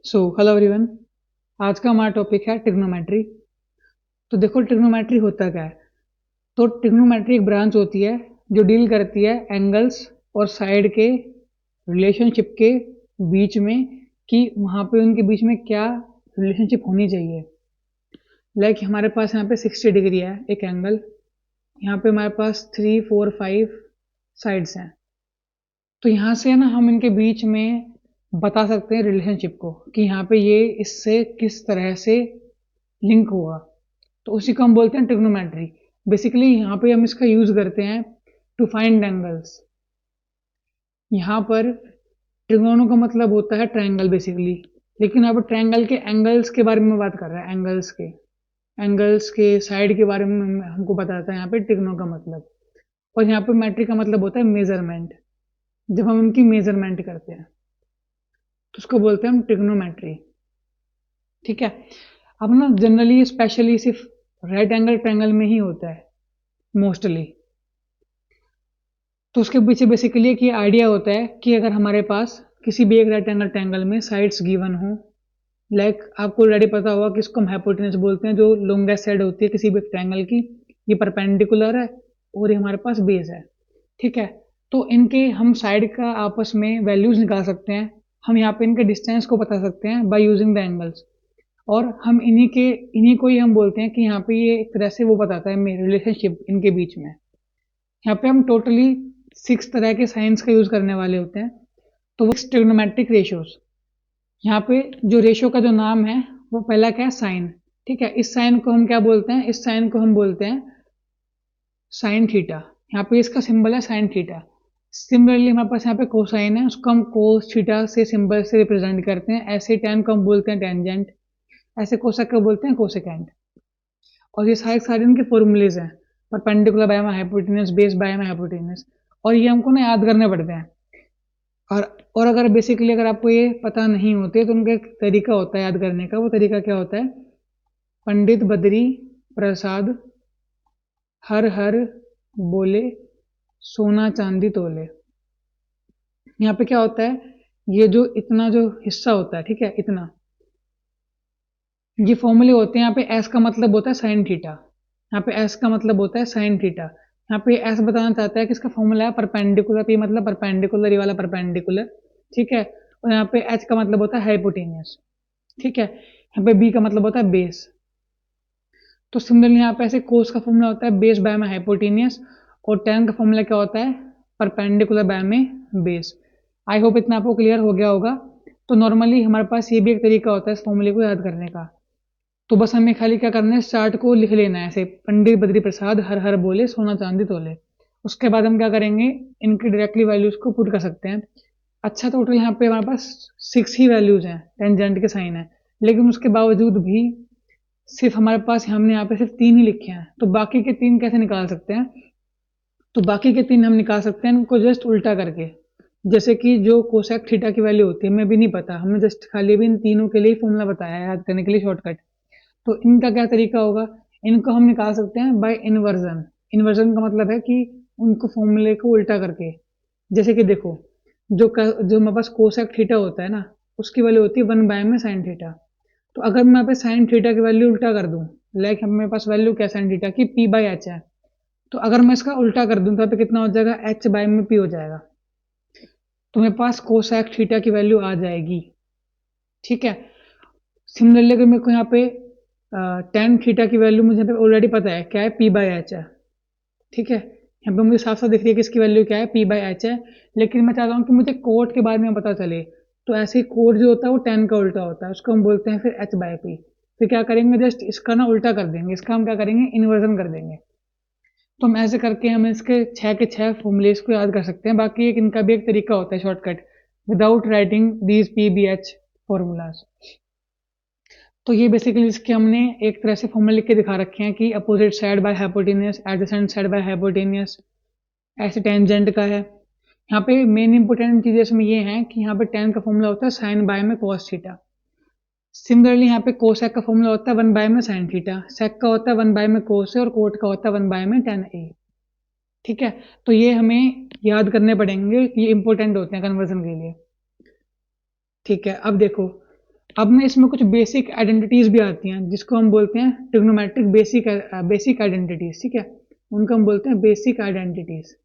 Hello everyone. आज का हमारा टॉपिक है ट्रिग्नोमेट्री। तो देखो ट्रिग्नोमेट्री होता क्या है। तो ट्रिग्नोमेट्री एक ब्रांच होती है जो डील करती है एंगल्स और साइड के रिलेशनशिप के बीच में, कि वहाँ पे उनके बीच में क्या रिलेशनशिप होनी चाहिए। लाइक हमारे पास यहाँ पे 60 डिग्री है एक एंगल, यहाँ पे हमारे पास 3, 4, 5 साइड्स हैं। तो यहाँ से ना हम इनके बीच में बता सकते हैं रिलेशनशिप को, कि यहाँ पे ये इससे किस तरह से लिंक हुआ। तो उसी को हम बोलते हैं ट्रिग्नोमेट्री। बेसिकली यहाँ पे हम इसका यूज करते हैं टू फाइंड एंगल्स। यहाँ पर ट्रिगोनो का मतलब होता है ट्रायंगल बेसिकली, लेकिन यहाँ पर ट्रायंगल के एंगल्स के बारे में बात कर रहा है। एंगल्स के साइड के बारे में हमको बताता है यहाँ पे ट्रिग्नो का मतलब। और यहाँ पे मैट्रिक का मतलब होता है मेजरमेंट, जब हम उनकी मेजरमेंट करते हैं तो उसको बोलते हैं हम ट्रिग्नोमेट्री। ठीक है। अब ना जनरली स्पेशली सिर्फ राइट एंगल ट्रायंगल में ही होता है मोस्टली। तो उसके पीछे बेसिकली एक ये आइडिया होता है कि अगर हमारे पास किसी भी एक राइट एंगल ट्रायंगल में साइड्स गिवन हो, लाइक आपको ऑलरेडी पता होगा कि इसको हम हाइपोटेनस बोलते हैं, जो लॉन्गेस्ट साइड होती है किसी भी ट्रायंगल की। ये परपेंडिकुलर है और ये हमारे पास बेस है। ठीक है। तो इनके हम साइड का आपस में वैल्यूज निकाल सकते हैं। हम यहाँ पे इनके डिस्टेंस को बता सकते हैं बाय यूजिंग द एंगल्स। और हम इन्हीं को ही हम बोलते हैं कि यहाँ पे ये एक तरह से वो बताता है रिलेशनशिप इनके बीच में। यहाँ पे हम टोटली 6 तरह के साइंस का यूज करने वाले होते हैं। तो वो ट्रिग्नोमेट्रिक रेशियोज। यहाँ पे जो रेशियो का जो नाम है वो पहला क्या है, साइन। ठीक है। इस साइन को हम क्या बोलते हैं, इस साइन को हम बोलते हैं साइन थीटा। यहाँ पे इसका सिंबल है साइन थीटा। सिमिलरली हमारे पास यहाँ पे कोसाइन है, उसको हम कोस थीटा से सिंबल से रिप्रेजेंट करते हैं। ऐसे टैन को हम बोलते हैं टेंजेंट, ऐसे कोसेक को बोलते हैं कोसेकेंट। और ये सारे इनके फॉर्मूलेज हैं, परपेंडिकुलर बाय में हाइपोटेनस, बेस बाय में हाइपोटेनस। और ये हमको ना याद करने पड़ते हैं। और अगर बेसिकली अगर आपको ये पता नहीं होते तो उनका एक तरीका होता है याद करने का। वो तरीका क्या होता है, पंडित बद्री प्रसाद हर हर बोले सोना चांदी तोले। यहाँ पे क्या होता है, ये जो इतना जो हिस्सा होता है, ठीक है, इतना, ये फॉर्मूले होते हैं। यहाँ पे एस का मतलब होता है साइन थीटा। यहाँ पे एस का मतलब होता है साइन थीटा। यहाँ पे एस बताना चाहता है कि इसका फॉर्मूला है परपेंडिकुलर, पी मतलब परपेंडिकुलर, ये वाला परपेंडिकुलर। ठीक है। और यहाँ पे एच का मतलब होता है हाइपोटेनियस। ठीक है। यहाँ पे बी का मतलब होता है बेस। तो सिमिलरली यहाँ पे ऐसे कोस का फॉर्मूला होता है बेस बाय में हाइपोटेनियस, और टेन का फॉर्मूला क्या होता है, परपेंडिकुलर बाय में बेस। आई होप इतना आपको क्लियर हो गया होगा। तो नॉर्मली हमारे पास ये भी एक तरीका होता है इस फॉर्मूले को याद करने का। तो बस हमें खाली क्या करना है, चार्ट को लिख लेना है ऐसे, पंडित बद्री प्रसाद हर हर बोले सोना चांदी तोले। उसके बाद हम क्या करेंगे, इनकी डायरेक्टली वैल्यूज को पुट कर सकते हैं। अच्छा, टोटल यहाँ पे हमारे पास 6 ही वैल्यूज हैं, टेंजेंट के साइन है, लेकिन उसके बावजूद भी सिर्फ हमारे पास, हमने यहाँ पे सिर्फ 3 ही लिखे हैं। तो बाकी के 3 कैसे निकाल सकते हैं, तो बाकी के 3 हम निकाल सकते हैं इनको जस्ट उल्टा करके। जैसे कि जो कोसेक थीटा की वैल्यू होती है हमें भी नहीं पता, हमने जस्ट खाली भी इन तीनों के लिए फॉर्मूला बताया है याद करने के लिए शॉर्टकट। तो इनका क्या तरीका होगा, इनको हम निकाल सकते हैं बाय इन्वर्जन। इन्वर्जन का मतलब है कि उनको फॉर्मूले को उल्टा करके। जैसे कि देखो, जो हमारे पास कोसेक थीटा होता है ना, उसकी वैल्यू होती है 1 बाय में साइन थीटा। तो अगर मैं यहाँ पे साइन थीटा की वैल्यू उल्टा कर दूं, लाइक मेरे पास वैल्यू क्या साइन थीटा की, पी बाई एच है। तो अगर मैं इसका उल्टा कर दूं तो यहाँ पे कितना हो जाएगा, एच बाय में पी हो जाएगा। तो मेरे पास कोसेक थीटा की वैल्यू आ जाएगी। ठीक है। सिमिलरली अगर मेरे को यहाँ पे टेन थीटा की वैल्यू मुझे ऑलरेडी पता है क्या है, पी बाई एच है। ठीक है। यहाँ पे मुझे साफ साफ दिख रही है कि इसकी वैल्यू क्या है, पी बाई एच है। लेकिन मैं चाहता हूँ कि मुझे कोट के बारे में पता चले। तो ऐसे ही कोट जो होता है वो टेन का उल्टा होता है, उसको हम बोलते हैं फिर एच बाई पी। फिर क्या करेंगे, जस्ट इसका ना उल्टा कर देंगे, इसका हम क्या करेंगे, इन्वर्जन कर देंगे। तो हम ऐसे करके हम इसके 6 के 6 फॉर्मूलेस को याद कर सकते हैं। बाकी एक इनका भी एक तरीका होता है shortcut, without writing these P B H formulas. तो ये बेसिकली इसके हमने एक तरह से फॉर्मूला लिख के दिखा रखे हैं कि opposite side by hypotenuse, adjacent side by hypotenuse, ऐसे टेंजेंट का है। यहाँ पे मेन इंपोर्टेंट चीजें इसमें ये हैं कि यहाँ पे टेन का फॉर्मूला होता है साइन बाय में कॉस थीटा। सिमिलरली यहाँ पे कोसेक का फॉर्मूला होता है 1 बाय में साइन थीटा, सेक का होता है 1 बाय में कोस और कोट का होता है 1 बाय में टेन ए। ठीक है। तो ये हमें याद करने पड़ेंगे, ये इंपॉर्टेंट होते हैं कन्वर्जन के लिए। ठीक है। अब देखो, अब ना इसमें कुछ बेसिक आइडेंटिटीज भी आती हैं जिसको हम बोलते हैं ट्रिग्नोमेट्रिक बेसिक आइडेंटिटीज, ठीक है, उनको हम बोलते हैं बेसिक आइडेंटिटीज।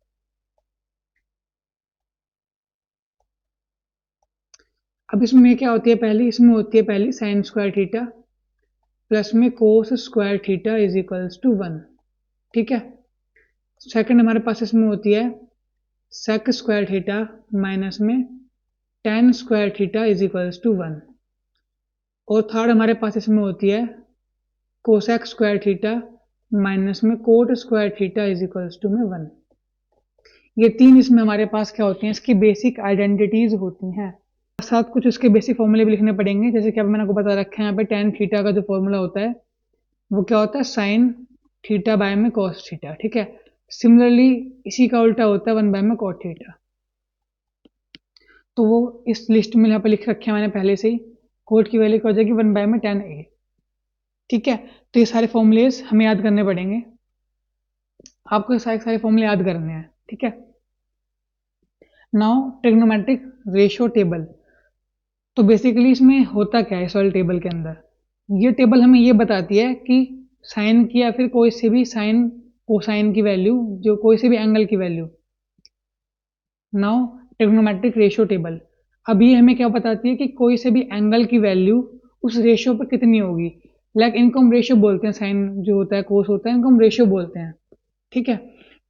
अब इसमें क्या होती है, इसमें होती है पहली साइन स्क्वायर थीटा प्लस में cos square theta is equals to 1, ठीक है। सेकंड हमारे पास इसमें होती है सेक स्क्वायर थीटा माइनस में tan square theta is equals to 1, और थर्ड हमारे पास इसमें होती है कोसेक स्क्वायर थीटा माइनस में cot square theta is equals to में 1। ये तीन इसमें हमारे पास क्या होती हैं, इसकी बेसिक आइडेंटिटीज होती हैं। साथ कुछ उसके बेसिक फॉर्मूले भी लिखने पड़ेंगे, जैसे कि अब मैंने आपको बता रखा है यहाँ पे टेन थीटा का जो फॉर्मूला होता है वो क्या होता है, साइन थीटा बाय में कॉस थीटा, ठीक है। सिमिलरली इसी का उल्टा होता है 1 बाय में कॉट थीटा। तो वो इस लिस्ट में यहाँ पे लिख रखे हैं मैंने पहले से ही। कोट की वैल्यू क्या हो जाएगी 1 बाय में टेन ए, ठीक है। तो ये सारे फॉर्मूलेज हमें याद करने पड़ेंगे, आपको सारे फॉर्मूले याद करने हैं, ठीक है। Now trigonometric ratio table. तो बेसिकली इसमें होता क्या है इस वाले टेबल के अंदर, ये टेबल हमें ये बताती है कि साइन की या फिर कोई से भी साइन कोसाइन की वैल्यू, जो कोई से भी एंगल की value. Now trigonometric ratio table, अब ये हमें क्या बताती है कि कोई से भी एंगल की वैल्यू उस रेशियो पर कितनी होगी। लाइक इनको हम रेशियो बोलते हैं, साइन जो होता है कोस होता है, इनको हम रेशियो बोलते हैं, ठीक है।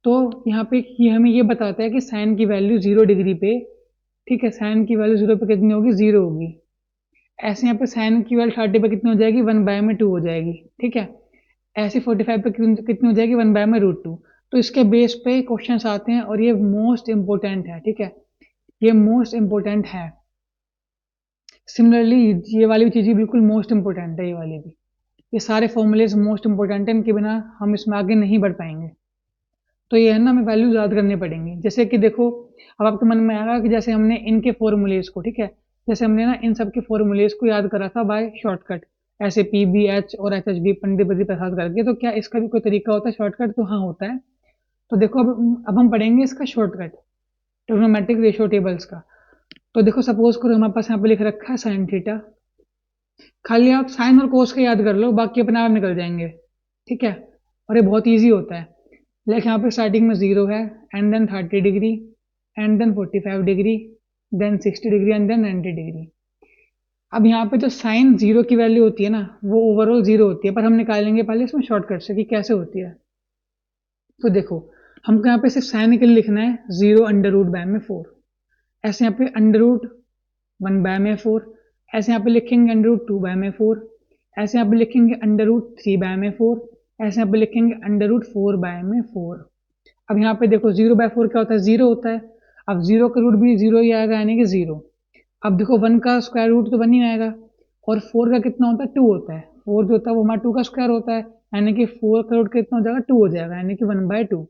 तो यहाँ पे ये हमें ये बताता है कि साइन की वैल्यू 0 डिग्री पे, ठीक है, साइन की वैल्यू 0 पे कितनी होगी, 0 होगी। ऐसे यहाँ पे साइन की वैल्यू 30 पे कितनी हो जाएगी, 1 बाय में 2 हो जाएगी, ठीक है। ऐसे 45 पे कितनी हो जाएगी, 1 बाय में √2। तो इसके बेस पे क्वेश्चंस आते हैं और ये मोस्ट इंपॉर्टेंट है, ठीक है, ये मोस्ट इंपॉर्टेंट है। सिमिलरली ये वाली भी चीज़ बिल्कुल मोस्ट इंपॉर्टेंट है, ये वाली भी। ये सारे फॉर्मूलेज मोस्ट इंपॉर्टेंट है, इनके बिना हम इसमें आगे नहीं बढ़ पाएंगे। तो ये है ना, हमें वैल्यूज याद करनी पड़ेंगी। जैसे कि देखो, अब आपके मन में आएगा कि जैसे हमने इनके फॉर्मूलेज को, ठीक है, जैसे हमने ना इन सब के फॉर्मूलेज को याद करा था बाय शॉर्टकट, ऐसे PBH और HHB पंडित बद्री प्रसाद करके, तो क्या इसका भी कोई तरीका होता है शॉर्टकट? तो हाँ होता है। तो देखो अब हम पढ़ेंगे इसका शॉर्टकट ट्रिग्नोमेट्रिक रेशियो टेबल्स का। तो देखो सपोज करो हमारे पास यहाँ पे लिख रखा है साइन थीटा, खाली आप साइन और कोस का याद कर लो, बाकी अपने आप निकल जाएंगे, ठीक है। और ये बहुत ईजी होता है। लाइक यहाँ पे स्टार्टिंग में 0 है, and then 30 degree, and then 45 degree, then 60 degree, and then 90 degree. अब यहाँ पे जो साइन 0 की वैल्यू होती है ना, वो ओवरऑल 0 होती है, पर हम निकालेंगे पहले इसमें शॉर्टकट से कि कैसे होती है। तो देखो हमको यहाँ पे सिर्फ साइन के लिए लिखना है 0 अंडर रूट बाय में 4, ऐसे यहाँ पे अंडर रूट 1 बाय में 4, ऐसे यहाँ पे लिखेंगे अंडर रूट 2 बाय में 4, ऐसे यहाँ पे लिखेंगे अंडर रूट 3 बाय में 4, ऐसे यहाँ पे लिखेंगे अंडर रूट 4 बाय में 4। अब यहाँ पे देखो 0 बाय 4 क्या होता है, 0 होता है। अब 0 का रूट भी 0 ही आएगा, यानी कि 0। अब देखो 1 का स्क्वायर रूट तो 1 ही आएगा, और 4 का कितना होता है, 2 होता है। 4 जो होता है वो हमारा 2 का स्क्वायर होता है, यानी कि 4 का रूट कितना हो जाएगा, 2 हो जाएगा, यानी कि 1/2।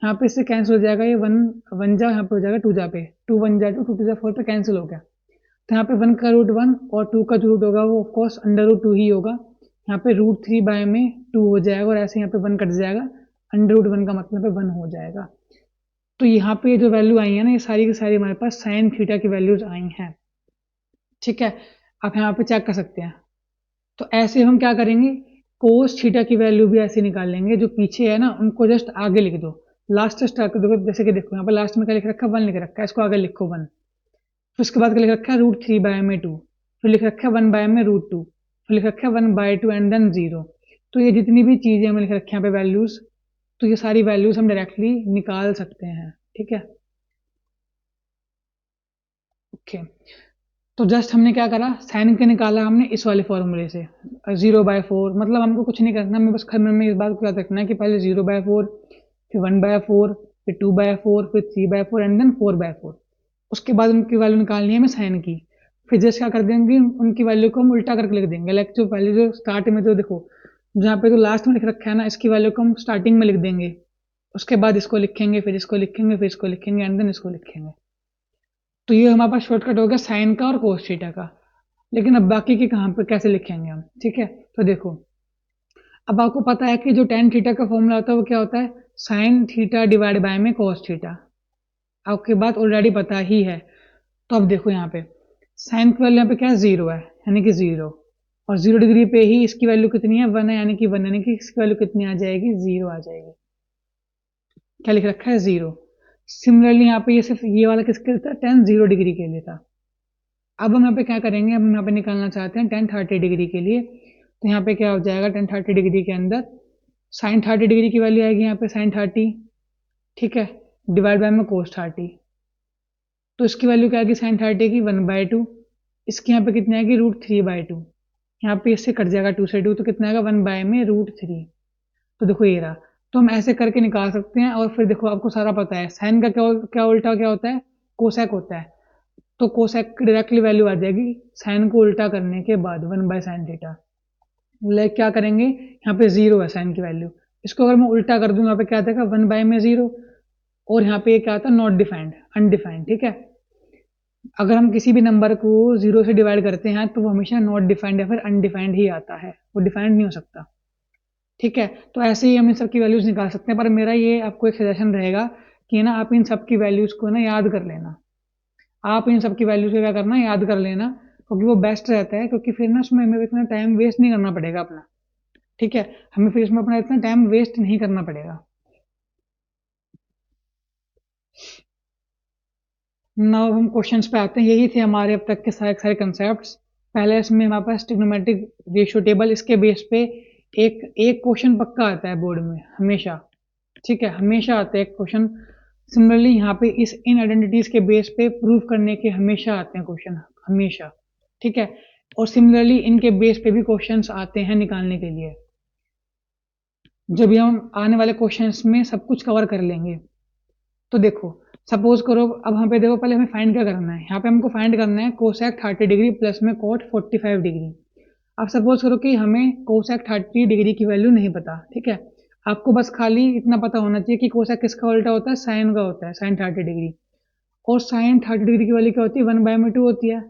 यहाँ पे इससे कैंसिल हो जाएगा, ये 1 1 जा यहाँ पे हो जाएगा 2 जा पे, 2 1 जा 2, 2 2 जा 4 पे कैंसिल हो गया। तो यहाँ पे 1 का रूट 1 और 2 का जो रूट होगा वो ऑफकोर्स अंडर रूट 2 ही होगा। यहाँ पे √3 बाय में 2 हो जाएगा, और ऐसे यहाँ पे 1 कट जाएगा, अंडर रूट 1 का मतलब है 1 हो जाएगा। तो यहाँ पे जो वैल्यू आई है ना, ये सारी की सारी हमारे पास साइन थीटा की वैल्यूज आई हैं, ठीक है। आप यहाँ पे चेक कर सकते हैं। तो ऐसे हम क्या करेंगे, कोस थीटा की वैल्यू भी ऐसे निकाल लेंगे, जो पीछे है ना उनको जस्ट आगे लिख दो, लास्ट स्टार्ट कर दो। जैसे कि देखो यहाँ पे लास्ट में क्या लिख रखा है, 1 लिख रखा है, इसको आगे लिखो 1। फिर उसके बाद क्या लिख रखा है, √3 बाय में 2, फिर लिख रखा है 1 बाय में √2, फिर लिख रखा है 1/2 एंड देन 0। तो ये जितनी भी चीजें हमें लिख रखी है यहाँ पे वैल्यूज, तो ये सारी वैल्यूज हम डायरेक्टली निकाल सकते हैं, ठीक है, ओके। तो जस्ट हमने क्या करा, साइन के निकाला हमने इस वाले फॉर्मूले से 0/4, मतलब हमको कुछ नहीं करना, हमें बस घर में इस बात को याद रखना है कि पहले 0/4, फिर 1/4, फिर 2/4, फिर 3/4 एंड देन 4/4। उसके बाद उनकी वैल्यू निकालनी है हमें साइन की। फिर जस्ट क्या कर देंगे, उनकी वैल्यू को हम उल्टा करके लिख देंगे। लाइक जो पहले जो स्टार्ट में जो देखो जहाँ पे जो लास्ट में लिख रखा है ना, इसकी वैल्यू को हम स्टार्टिंग में लिख देंगे, उसके बाद इसको लिखेंगे, फिर इसको लिखेंगे, फिर इसको लिखेंगे, एंड देन इसको लिखेंगे। तो ये हमारे पास शॉर्टकट हो गया साइन का और कोस थीटा का। लेकिन अब बाकी के कहाँ पे कैसे लिखेंगे हम, ठीक है। तो देखो अब आपको पता है कि जो टेन थीटा का फॉर्मूला होता है वो क्या होता है, साइन थीटा डिवाइड बाय में कोस थीटा। आपके बात ऑलरेडी पता ही है। तो अब देखो यहाँ पे साइन की वैल्यू यहाँ पे क्या है, 0 है, यानी कि 0, और 0 डिग्री पे ही इसकी वैल्यू कितनी है, 1 है, यानी कि 1, यानी कि इसकी वैल्यू कितनी आ जाएगी, 0 आ जाएगी। क्या लिख रखा है, 0। सिमिलरली यहाँ पे ये सिर्फ ये वाला किसके लिए था, tan 0 डिग्री के लिए था। अब हम यहाँ पे क्या करेंगे, हम यहाँ पे निकालना चाहते हैं tan 30 डिग्री के लिए, तो यहाँ पे क्या हो जाएगा, tan 30 डिग्री के अंदर साइन 30 डिग्री की वैल्यू आएगी यहाँ पे साइन 30, ठीक है, डिवाइड बाय में कोस 30, तो इसकी वैल्यू क्या आएगी साइन 30 की, 1/2, इसकी यहाँ पे कितनी आएगी, √3/2, यहाँ पे इससे कट जाएगा 2 से 2, तो कितना आएगा, 1 में √3। तो देखो ये रहा, तो हम ऐसे करके निकाल सकते हैं। और फिर देखो आपको सारा पता है साइन का क्या क्या उल्टा क्या होता है, कोसेक होता है, तो कोसेक की डायरेक्टली वैल्यू आ जाएगी साइन को उल्टा करने के बाद 1/sin θ। लाइक क्या करेंगे, यहाँ पे 0 है साइन की वैल्यू, इसको अगर मैं उल्टा कर दूं यहाँ पे क्या आ जाएगा, 1 में 0, और यहाँ पे क्या आता है, नॉट डिफाइंड, अनडिफाइंड, ठीक है। अगर हम किसी भी नंबर को 0 से डिवाइड करते हैं तो वो हमेशा नॉट डिफाइंड या फिर अनडिफाइंड ही आता है, वो डिफाइंड नहीं हो सकता, ठीक है। तो ऐसे ही हम इन सब की वैल्यूज निकाल सकते हैं, पर मेरा ये आपको एक सजेशन रहेगा कि ना आप इन सब की वैल्यूज को ना याद कर लेना, आप इन सब की वैल्यूज को क्या करना, याद कर लेना, क्योंकि वो बेस्ट रहता है, क्योंकि फिर ना उसमें हमें इतना टाइम वेस्ट नहीं करना पड़ेगा अपना, ठीक है, हमें फिर इसमें अपना इतना टाइम वेस्ट नहीं करना पड़ेगा। नाउ हम क्वेश्चंस पे आते हैं, यही थे हमारे अब तक के सारे सारे कंसेप्ट्स। पहले इसमें हमारे पास ट्रिग्नोमेट्रिक रेशियो टेबल, इसके बेस पे एक एक क्वेश्चन पक्का आता है बोर्ड में हमेशा, ठीक है, हमेशा आता है एक क्वेश्चन। सिमिलरली यहाँ पे इस इन आइडेंटिटीज के बेस पे प्रूव करने के हमेशा आते हैं क्वेश्चन, हमेशा, ठीक है। और सिमिलरली इनके बेस पे भी क्वेश्चंस आते हैं निकालने के लिए, जब भी हम आने वाले क्वेश्चंस में सब कुछ कवर कर लेंगे। तो देखो सपोज करो, अब यहाँ पे देखो पहले हमें फाइंड क्या करना है, यहाँ पे हमको फाइंड करना है कोसेक 30 डिग्री प्लस में कोट 45 डिग्री। अब सपोज करो कि हमें कोसेक 30 डिग्री की वैल्यू नहीं पता, ठीक है, आपको बस खाली इतना पता होना चाहिए कि कोसेक किसका उल्टा होता है, साइन का होता है, साइन 30 डिग्री, और साइन 30 डिग्री की वैल्यू क्या होती है, 1/2 होती है,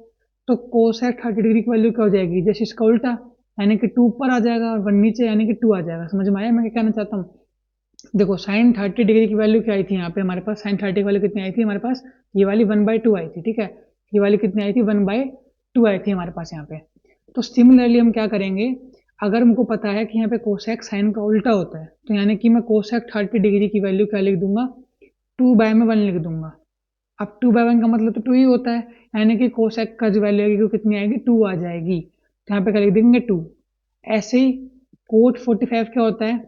तो कोसेक 30 डिग्री की वैल्यू क्या हो जाएगी, जैसे इसका उल्टा, यानी कि 2 ऊपर आ जाएगा और 1 नीचे, यानी कि 2 आ जाएगा। समझ में आया मैं क्या कहना चाहता हूँ। देखो साइन 30 डिग्री की वैल्यू क्या आई थी, यहाँ पे हमारे पास साइन 30 की वैल्यू कितनी आई थी हमारे पास, ये वाली 1/2 आई थी, ठीक है, ये वाली कितनी आई थी, 1/2 आई थी हमारे पास यहाँ पे। तो सिमिलरली हम क्या करेंगे, अगर हमको पता है कि यहाँ पे कोसेक साइन का उल्टा होता है, तो यानी कि मैं कोसेक 30 डिग्री की वैल्यू क्या लिख दूंगा, 2/1 लिख दूंगा। अब 2/1 का मतलब तो 2 ही होता है, यानी कि कोसेक का जो वैल्यू आएगी वो कितनी आएगी, 2 आ जाएगी, तो यहाँ पे क्या लिख देंगे, 2। ऐसे ही कोट 45 क्या होता है,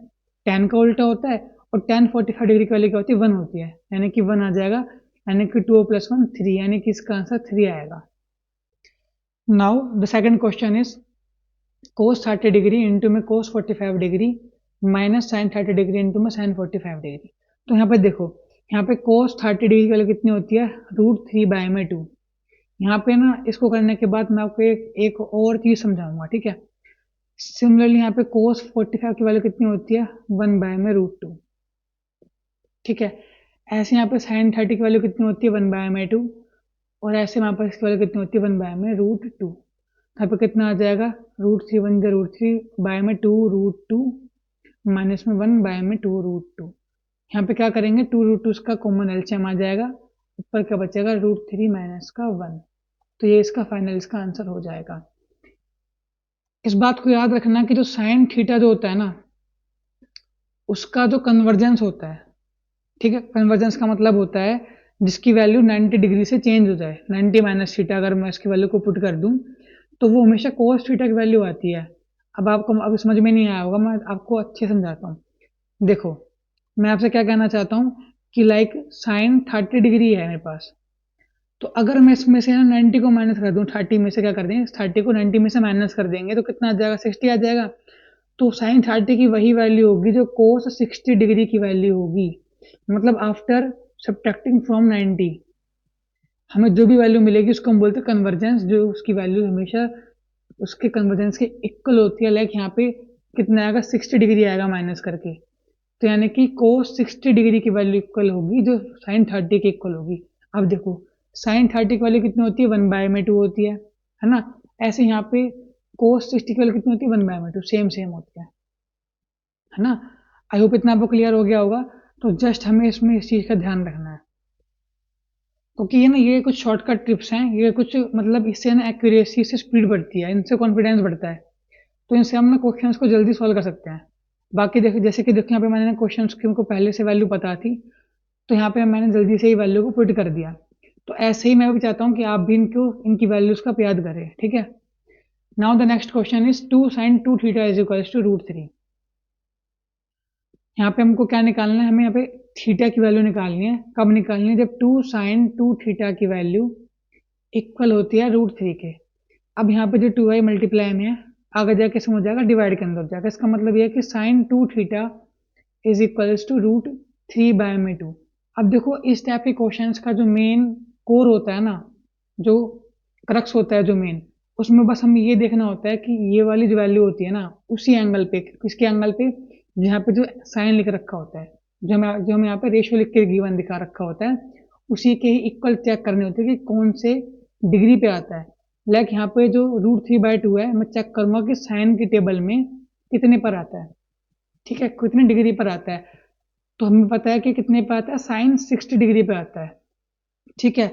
tan का उल्टा होता है, और tan 45 डिग्री की वैल्यू क्या होती है, 1 होती है, यानी कि 1 आ जाएगा, यानी कि 2 + 1 3, यानी कि इसका आंसर 3 आएगा। Now the second question is cos 30 degree into में cos 45 degree minus sin 30 degree into में sin 45 डिग्री। तो यहाँ पे देखो, यहाँ पे cos 30 डिग्री की वैल्यू कितनी होती है, √3/2। यहाँ पे ना इसको करने के बाद मैं आपको एक और चीज समझाऊंगा, ठीक है। सिमिलरली यहाँ पे cos 45 की वैल्यू कितनी होती है, 1/√2, ठीक है। ऐसे यहाँ पे sin 30 की वैल्यू कितनी होती है, 1/2, और ऐसे यहाँ पर इसकी वैल्यू कितनी होती है, 1/√2। यहाँ पे कितना आ जाएगा, √3 1 √3 बाय में 2√2 माइनस में 1/2√2। यहाँ पे क्या करेंगे, 2√2 इसका कॉमन एलसीएम आ जाएगा, ऊपर क्या बचेगा, √3 माइनस का 1। तो ये इसका फाइनल इसका आंसर हो जाएगा। इस बात को याद रखना कि जो साइन थीटा जो होता है ना, उसका जो कन्वर्जेंस होता है, ठीक है, कन्वर्जेंस का मतलब होता है जिसकी वैल्यू 90 डिग्री से चेंज हो जाए, 90 माइनस थीटा अगर मैं इसकी वैल्यू को पुट कर दूं तो वो हमेशा कोस थीटा की वैल्यू आती है। अब आपको अब समझ में नहीं आया होगा, मैं आपको अच्छे समझाता हूँ। देखो मैं आपसे क्या कहना चाहता हूँ कि लाइक साइन 30 डिग्री है मेरे पास, तो अगर मैं इसमें से ना 90 को माइनस कर दूं, 30 में से क्या कर देंगे, 30 को 90 में से माइनस कर देंगे तो कितना आ जाएगा, 60 आ जाएगा। तो साइन 30 की वही वैल्यू होगी जो कोस 60 डिग्री की वैल्यू होगी, मतलब आफ्टर सब्ट्रैक्टिंग फ्रॉम 90 हमें जो भी वैल्यू मिलेगी उसको हम बोलते हैं कन्वर्जेंस, जो उसकी वैल्यू हमेशा उसके कन्वर्जेंस के इक्वल होती है। लाइक यहाँ पे कितना आएगा, 60 डिग्री आएगा माइनस करके, तो यानी कि कोस 60 डिग्री की वैल्यू इक्वल होगी जो साइन 30 की इक्वल होगी। अब देखो साइन 30 की वैल्यू कितनी होती है, 1/2 होती है ना। ऐसे यहाँ पे कोस 60 की वैल्यू कितनी होती है, 1/2, सेम सेम होती है ना। आई होप इतना आपको क्लियर हो गया होगा। तो जस्ट हमें इसमें इस चीज़ का ध्यान रखना है। क्योंकि ये ना ये कुछ शॉर्टकट टिप्स हैं, ये कुछ मतलब इससे ना एक्यूरेसी से स्पीड बढ़ती है, इनसे कॉन्फिडेंस बढ़ता है, तो इनसे हम ना क्वेश्चंस को जल्दी सॉल्व कर सकते हैं। बाकी देखो जैसे कि देखो यहाँ पे मैंने ना क्वेश्चंस की उनको पहले से वैल्यू पता थी, तो यहाँ पे मैंने जल्दी से ही वैल्यू को पुट कर दिया। तो ऐसे ही मैं भी चाहता हूँ कि आप भी इनको इनकी वैल्यूज का याद करें, ठीक है। Now the next question is 2 sin 2 theta is equals to √3। यहाँ पे हमको क्या निकालना है, हमें यहाँ पे थीटा की वैल्यू निकालनी है। कब निकालनी है, जब 2 sin 2 थीटा की वैल्यू इक्वल होती है √3 के। अब यहाँ पे जो 2i मल्टीप्लाई में है, आगे जाके समझ जाएगा डिवाइड के अंदर हो जाएगा। इसका मतलब ये है कि sin 2 theta is equals to √3/2। अब देखो इस टाइप के क्वेश्चंस का जो मेन कोर होता है ना, जो क्रक्स होता है जो मेन, उसमें बस हमें ये देखना होता है कि ये वाली जो वैल्यू होती है ना, उसी एंगल पे, किसके एंगल पे, जहाँ पे जो साइन लिख रखा होता है, जो हमें यहाँ पे रेशियो लिख के गिवन दिखा रखा होता है, उसी के ही इक्वल चेक करने होते हैं कि कौन से डिग्री पे आता है। लाइक यहाँ पे जो √3/2 है, मैं चेक करूंगा कि साइन की टेबल में कितने पर आता है, ठीक है, कितने डिग्री पर आता है। तो हमें पता है कि कितने पे आता है, साइन 60 डिग्री पे आता है, ठीक है।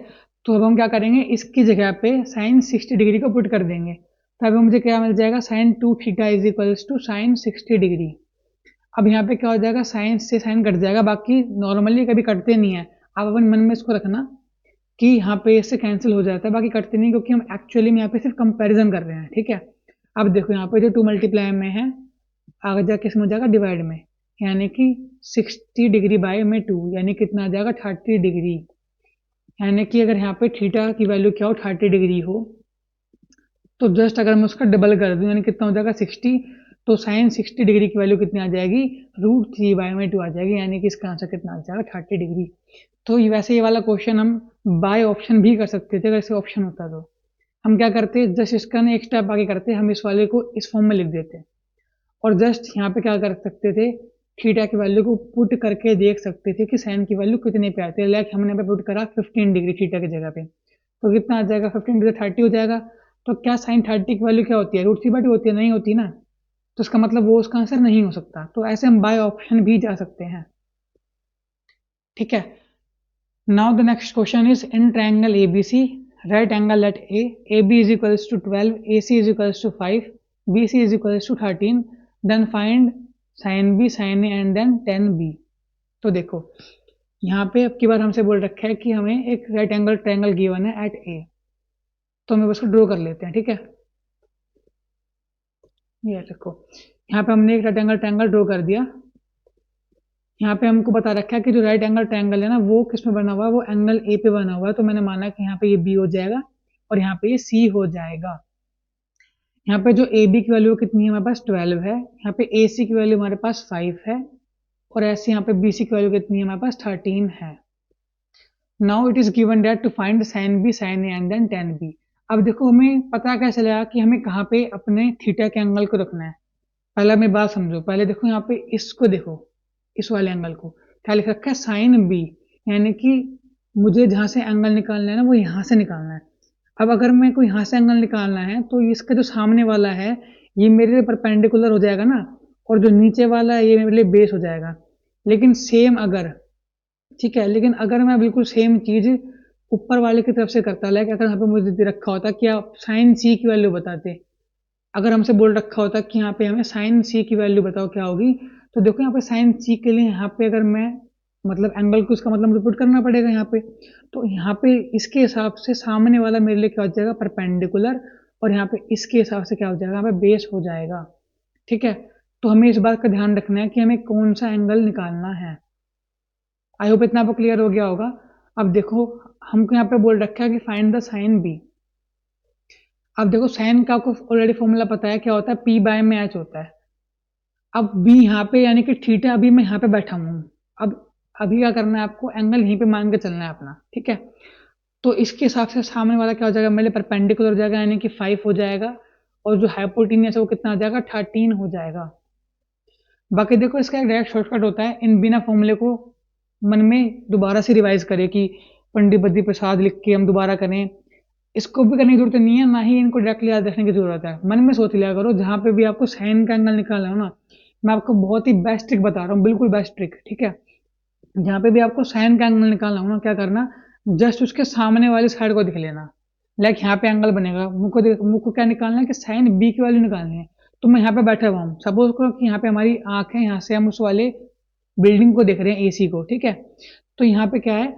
तो अब हम क्या करेंगे, इसकी जगह पे साइन 60 डिग्री को पुट कर देंगे, तो अभी मुझे क्या मिल जाएगा, sine 2 theta is equals to sine 60 degree. अब यहाँ पे क्या हो जाएगा, साइन से साइन कट जाएगा, बाकी नॉर्मली कभी कटते नहीं है। आप अपन मन में इसको रखना कि यहाँ पे इससे कैंसिल हो जाता है, बाकी कटते नहीं, क्योंकि हम एक्चुअली में यहाँ पे सिर्फ कंपेरिजन कर रहे हैं, ठीक है। अब देखो यहाँ पे जो 2 मल्टीप्लाई में है, आगे जाके इसमें हो जाएगा डिवाइड में, यानी कि 60 डिग्री बाय में 2, यानी कितना आ जाएगा 30 डिग्री। यानी कि अगर यहाँ पे थीटा की वैल्यू क्या हो, 30 डिग्री हो, तो जस्ट अगर मैं उसका डबल कर दूं, यानी कितना हो जाएगा 60, तो साइन 60 डिग्री की वैल्यू कितनी आ जाएगी, √3/2 आ जाएगी, यानी कि इसका आंसर कितना आ जाएगा 30 डिग्री। तो वैसे ये वाला क्वेश्चन हम बाय ऑप्शन भी कर सकते थे, अगर ऐसे ऑप्शन होता तो हम क्या करते, जस्ट इसका ना एक स्टेप आगे करते, हम इस वाले को इस फॉर्म में लिख देते, और जस्ट यहाँ पे क्या कर सकते थे, थीटा की वैल्यू को पुट करके देख सकते थे कि साइन की वैल्यू कितने पे आती है। लाइक हमने यहाँ पे पुट करा 15 डिग्री थीटा की जगह पे, तो कितना आ जाएगा, 15 डिग्री 30 हो जाएगा। तो क्या साइन 30 की वैल्यू क्या होती है, √3/2 होती है, नहीं होती ना, तो इसका मतलब वो उसका आंसर नहीं हो सकता। तो ऐसे हम बाय ऑप्शन भी जा सकते हैं, ठीक है। Now the next question is in triangle ABC, right angle at AB is equals to 12, AC is equals to 5, BC is equals to 13, then find sin B, sin A and then tan B। तो देखो यहाँ पे अब की बार हमसे बोल रखा है कि हमें एक राइट एंगल ट्रायंगल गिवन है एट A, तो हम उसको ड्रॉ कर लेते हैं, ठीक है। ये देखो यहाँ पे हमने एक राइट एंगल ट्रायंगल ड्रॉ कर दिया। यहाँ पे हमको बता रखा है कि जो राइट एंगल ट्रायंगल है ना, वो किस में बना हुआ है, वो एंगल ए पे बना हुआ है, तो मैंने माना कि यहाँ पे ये बी हो जाएगा और यहाँ पे ये सी हो जाएगा। यहाँ पे जो ए बी की वैल्यू कितनी है, हमारे पास 12 है, यहाँ पे ए सी की वैल्यू हमारे पास 5 है, और ऐसे यहाँ पे बी सी की वैल्यू कितनी है, हमारे पास 13 है। Now it is given that to find sine B, sine A and then tan B. अब देखो हमें पता कैसे चलेगा कि हमें कहाँ पे अपने थीटा के एंगल को रखना है। पहले मेरी बात समझो, पहले देखो यहाँ पे इसको देखो, इस वाले एंगल को क्या लिख रखा है, साइन बी, यानी कि मुझे जहां से एंगल निकालना है ना, वो यहाँ से निकालना है। अब अगर मैं को यहाँ से एंगल निकालना है, तो इसका जो सामने वाला है ये मेरे लिए परपेंडिकुलर हो जाएगा ना, और जो नीचे वाला है ये मेरे लिए बेस हो जाएगा। लेकिन सेम अगर, ठीक है, लेकिन अगर मैं बिल्कुल सेम चीज ऊपर वाले की तरफ से करता, लाइक अगर यहाँ पे मुझे दे रखा होता कि आप साइन सी की वैल्यू बताते, अगर हमसे बोल रखा होता कि यहाँ पे हमें साइन सी की वैल्यू बताओ क्या होगी, तो देखो यहाँ पे साइन सी के लिए यहाँ पे अगर मैं मतलब एंगल को, उसका मतलब मुझे पुट करना पड़ेगा यहाँ पे, तो यहाँ पे इसके हिसाब से सामने वाला मेरे लिए क्या हो जाएगा, परपेंडिकुलर, और यहाँ पे इसके हिसाब से क्या हो जाएगा, यहाँ पे बेस हो जाएगा, ठीक है। तो हमें इस बात का ध्यान रखना है कि हमें कौन सा एंगल निकालना है। आई होप इतना आपको क्लियर हो गया होगा। अब देखो हमको यहाँ पे बोल रखा है कि फाइंड द साइन बी। अब देखो साइन का आपको ऑलरेडी फॉर्मूला पता है, क्या होता है, पी बाय में एच होता है। अब बी यहाँ पे यानी कि थीटा, अभी मैं यहाँ पे बैठा हूँ, अब अभी क्या करना है आपको, एंगल यहीं पे मान के चलना है अपना, ठीक है। तो इसके हिसाब से सामने वाला क्या हो जाएगा, मेरे परपेंडिकुलर हो जाएगा, यानी कि 5 हो जाएगा, और जो हाइपोटेन्यूस है वो कितना आ जाएगा, 13 हो जाएगा। बाकी देखो इसका एक डायरेक्ट शॉर्टकट होता है, इन बिना फॉर्मूले को मन में दोबारा से रिवाइज करें कि पंडित बद्री प्रसाद लिख के हम दोबारा करें, इसको भी करने की जरूरत नहीं है, ना ही इनको डायरेक्टली याद रखने की जरूरत है। मन में सोच लिया करो, जहां पे भी आपको साइन का एंगल निकालना हो ना, मैं आपको बहुत ही बेस्ट ट्रिक बता रहा हूँ, बिल्कुल बेस्ट ट्रिक, ठीक है। जहां पे भी आपको साइन का एंगल निकालना हो ना, क्या करना, जस्ट उसके सामने वाली साइड को देख लेना। लाइक यहाँ पे एंगल बनेगा, मुझको क्या निकालना है कि साइन बी की वैल्यू निकालनी है। तो मैं यहाँ पे बैठा हुआ हूँ, सपोज करो कि यहाँ पे हमारी आंख है, यहाँ से हम उस वाले बिल्डिंग को देख रहे हैं, एसी को, ठीक है। तो यहाँ पे क्या है,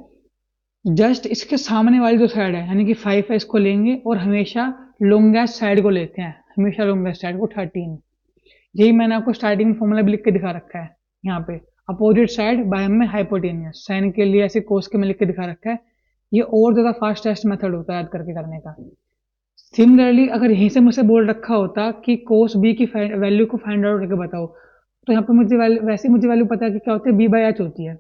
जस्ट इसके सामने वाली जो साइड है यानी कि 5 है, इसको लेंगे और हमेशा लॉन्गेस्ट साइड को लेते हैं, हमेशा लॉन्गेस्ट साइड को 13। यही मैंने आपको स्टार्टिंग में फॉर्मूला भी लिख के दिखा रखा है यहाँ पे, अपोजिट साइड बाय में हाइपोटेनियस, साइन के लिए ऐसे कोस के में लिख के दिखा रखा है। ये और ज्यादा फास्टेस्ट मेथड होता है याद करके करने का। सिमिलरली अगर यहीं से मुझसे बोल रखा होता कि कोस बी की वैल्यू को फाइंड आउट करके बताओ, तो यहाँ पे मुझे वैसे मुझे वैल्यू पता है कि क्या होती है, बी बाई एच होती है।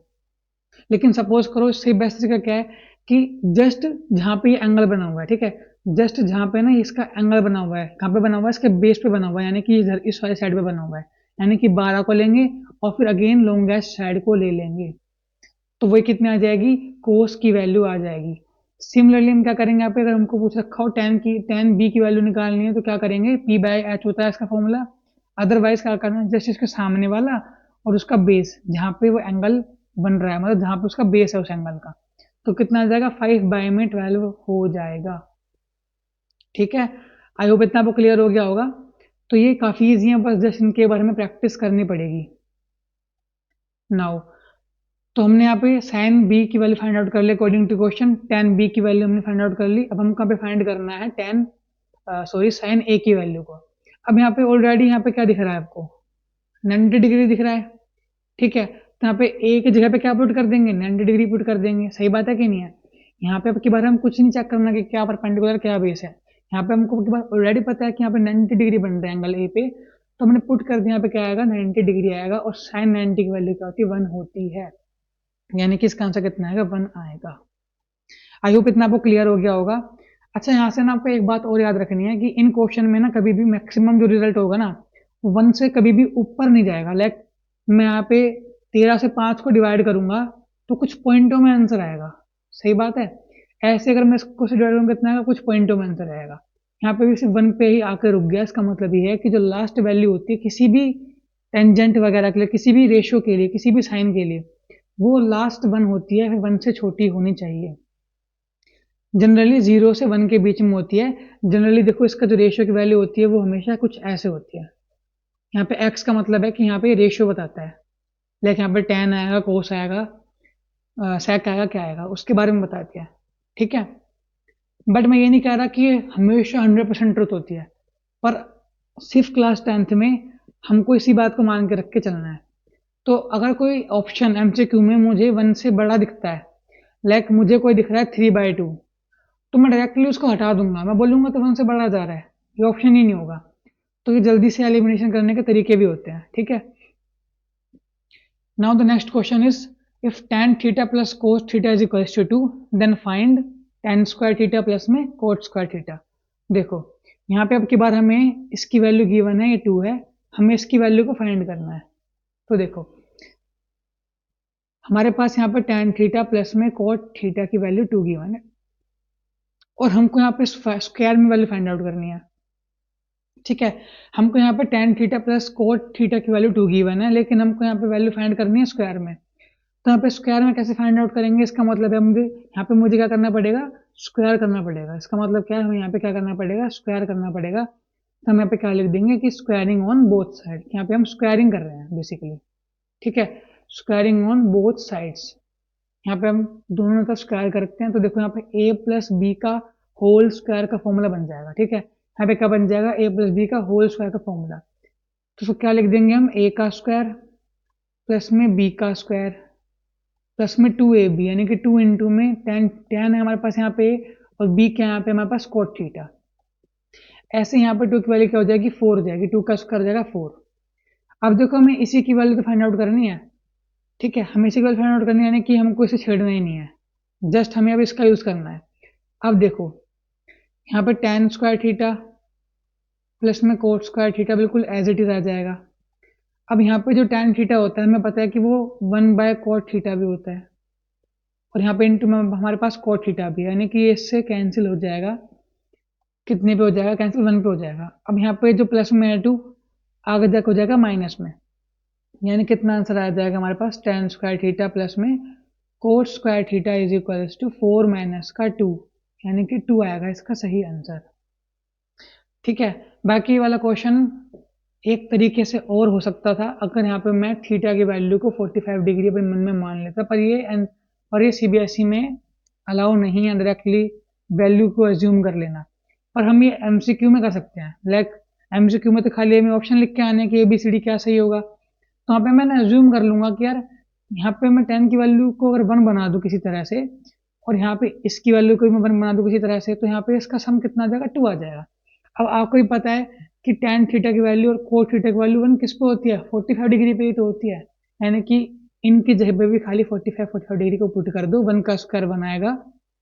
लेकिन सपोज करो इससे बेस्ट तरीका क्या है कि जस्ट जहाँ पे ये एंगल बना हुआ है, ठीक है, जस्ट जहाँ पे ना इसका एंगल बना हुआ है, कहाँ पे बना हुआ है, इसके बेस पे बना हुआ है, यानी कि इधर इस वाली साइड पे बना हुआ है, यानी कि 12 को लेंगे और फिर अगेन लॉन्गेस्ट साइड को ले लेंगे, तो वही कितनी आ जाएगी, कोस की वैल्यू आ जाएगी। सिमिलरली हम क्या करेंगे, यहाँ पे अगर हमको पूछ रखा हो टेन बी की वैल्यू निकालनी है, तो क्या करेंगे, पी बाई एच होता है इसका फॉर्मूला। अदरवाइज क्या करना है, जस्ट इसके सामने वाला और उसका बेस जहाँ पे वो एंगल बन रहा है, मतलब जहाँ पे उसका बेस है उस एंगल का, तो कितना आ जाएगा, 5 बाई में 12 हो जाएगा। ठीक है, आई होप इतना आपको क्लियर हो गया होगा। तो ये काफी ईजी है, बस जस्ट इनके बारे में प्रैक्टिस करनी पड़ेगी। नाउ तो हमने यहाँ पे साइन बी की वैल्यू फाइंड आउट कर ली according to question, tan B की वैल्यू हमने फाइंड आउट कर ली। अब हमको यहाँ पे फाइंड करना है साइन ए की वैल्यू को। अब यहाँ पे ऑलरेडी यहाँ पे क्या दिख रहा है आपको, 90 डिग्री दिख रहा है, ठीक है। तो यहाँ पे ए की जगह पे क्या पुट कर देंगे, 90 डिग्री पुट कर देंगे, सही बात है कि नहीं है। यहाँ पे अब की बार हम कुछ नहीं चेक करना कि क्या परपेंडिकुलर क्या बेस है, यहाँ पे हमको अब की बार ऑलरेडी पता है कि यहाँ पे 90 डिग्री बन रहा है एंगल ए पे, तो हमने पुट कर दिया, यहाँ पे क्या आएगा, 90 डिग्री आएगा, और साइन 90 की वैल्यू क्या होती है, 1 होती है, यानी कि इसका आंसर कितना आएगा, 1 आएगा। आई होप इतना आपको क्लियर हो गया होगा। अच्छा, यहाँ से ना आपको एक बात और याद रखनी है कि इन क्वेश्चन में ना कभी भी मैक्सिमम जो रिजल्ट होगा ना, 1 से कभी भी ऊपर नहीं जाएगा। लाइक मैं यहाँ पे 13 से 5 को डिवाइड करूंगा तो कुछ पॉइंटों में आंसर आएगा, सही बात है। ऐसे अगर मैं इसको से डिवाइड करूंगा कितना आएगा, कुछ पॉइंटों में आंसर आएगा। यहाँ पे भी सिर्फ 1 पे ही आकर रुक गया, इसका मतलब ये है कि जो लास्ट वैल्यू होती है किसी भी टेंजेंट वगैरह के लिए, किसी भी रेशियो के लिए, किसी भी साइन के लिए, वो लास्ट 1 होती है, फिर 1 से छोटी होनी चाहिए। जनरली 0 से 1 के बीच में होती है। जनरली देखो इसका जो रेशियो की वैल्यू होती है वो हमेशा कुछ ऐसे होती है। यहाँ पे x का मतलब है कि यहाँ पे रेशियो बताता है, लाइक यहाँ पे tan आएगा, कोस आएगा, sec आएगा, क्या आएगा उसके बारे में बताती है, ठीक है। बट मैं ये नहीं कह रहा कि ये हमेशा 100% ट्रुथ होती है, पर सिर्फ क्लास 10th में हमको इसी बात को मान के रख के चलना है। तो अगर कोई ऑप्शन MCQ में मुझे 1 से बड़ा दिखता है, लाइक मुझे कोई दिख रहा है 3/2, तो मैं डायरेक्टली उसको हटा दूंगा, मैं बोलूंगा तो 1 से बढ़ा जा रहा है, ये ऑप्शन ही नहीं होगा। तो ये जल्दी से एलिमिनेशन करने के तरीके भी होते हैं, ठीक है। Now the next question is, if tan theta plus cos theta is equals to 2, then find tan square theta plus में कोट स्क्वायर थीटा। देखो यहाँ पे अब की बार हमें इसकी वैल्यू गिवन है, ये 2 है, हमें इसकी वैल्यू को फाइंड करना है। तो देखो हमारे पास यहाँ पे tan थीटा प्लस में कोट थीटा की वैल्यू 2 गिवन है, और हमको यहाँ पे स्क्वायर में वैल्यू फाइंड आउट करनी है, ठीक है। हमको यहाँ पे tan theta plus cot theta की वैल्यू 2 गिवन है, लेकिन हमको यहाँ पे वैल्यू फाइंड करनी है स्क्वायर में। तो यहाँ पे स्क्वायर में कैसे फाइंड आउट करेंगे, इसका मतलब है मुझे यहाँ पे मुझे क्या करना पड़ेगा, स्क्वायर करना पड़ेगा। इसका मतलब क्या है, हमें यहाँ पे क्या करना पड़ेगा, स्क्वायर करना पड़ेगा। तो हम यहाँ पे क्या लिख देंगे कि स्क्वायरिंग ऑन बोथ साइड, यहाँ पे हम स्क्वायरिंग कर रहे हैं बेसिकली, ठीक है, स्क्वायरिंग ऑन बोथ साइड्स। यहाँ पे हम दोनों तरफ स्क्वायर करते हैं, तो देखो यहाँ पे a प्लस बी का होल स्क्वायर का फॉर्मूला बन जाएगा, ठीक है। यहाँ पे क्या बन जाएगा, a प्लस बी का होल स्क्वायर का फॉर्मूला। तो क्या लिख देंगे हम, a का स्क्वायर प्लस में b का स्क्वायर प्लस में 2ab, यानी कि 2 इंटू में tan है हमारे पास यहाँ पे, और b क्या यहाँ पे हमारे पास कोट थीटा। ऐसे यहाँ पे 2 की वैल्यू क्या हो जाएगी, 4 हो जाएगी, 2 का स्क्वायर हो जाएगा 4। अब देखो हमें इसी की वैल्यू तो फाइंड आउट करनी है, ठीक है, हमें इसी की वैल्यू फाइंड आउट करनी है, यानी कि हमको इसे छेड़ना ही नहीं है, जस्ट हमें अब इसका यूज करना है। अब देखो यहाँ पे tan स्क्वायर थीटा प्लस में कोट स्क्वायर थीटा बिल्कुल एज इट इज आ जाएगा। अब यहाँ पे जो tan थीटा होता है हमें पता है कि वो 1 बाय कोट थीटा भी होता है, और यहाँ पे इंटू में हमारे पास कोट थीटा भी है, यानी कि इससे कैंसिल हो जाएगा, कितने पे हो जाएगा कैंसिल, 1 पे हो जाएगा। अब यहाँ पे जो प्लस में है 2 आगे जाकर हो जाएगा माइनस में, यानी कितना आंसर आ जाएगा हमारे पास, tan स्क्वायर थीटा प्लस में cot square theta is equals to 4 minus का 2, यानी कि 2 आएगा इसका सही आंसर। ठीक है, बाकी वाला क्वेश्चन एक तरीके से और हो सकता था अगर यहाँ पे मैं थीटा की वैल्यू को 45 डिग्री अपने मन में मान लेता, पर ये सीबीएसई में अलाउ नहीं है डायरेक्टली वैल्यू को एज्यूम कर लेना। पर हम ये एमसीक्यू में कर सकते हैं। लाइक एमसीक्यू में तो खाली हमें ऑप्शन लिख के आने कि ABCD क्या सही होगा, तो यहाँ पे मैं एज्यूम कर लूंगा कि यार यहाँ पे मैं 10 की वैल्यू को अगर 1 बना दूं किसी तरह से, और यहाँ पे इसकी वैल्यू को मैं 1 बना दूं किसी तरह से, तो यहाँ पे इसका सम कितना आ जाएगा, 2 आ जाएगा। अब आपको भी पता है कि tan थीटा की वैल्यू और कोट थीटा की वैल्यू 1 किस पे होती है, 45 डिग्री पे ही तो होती है। यानी कि इनकी जगह पे भी खाली 45 डिग्री को पुट कर दो, 1 का स्क्वायर बनाएगा,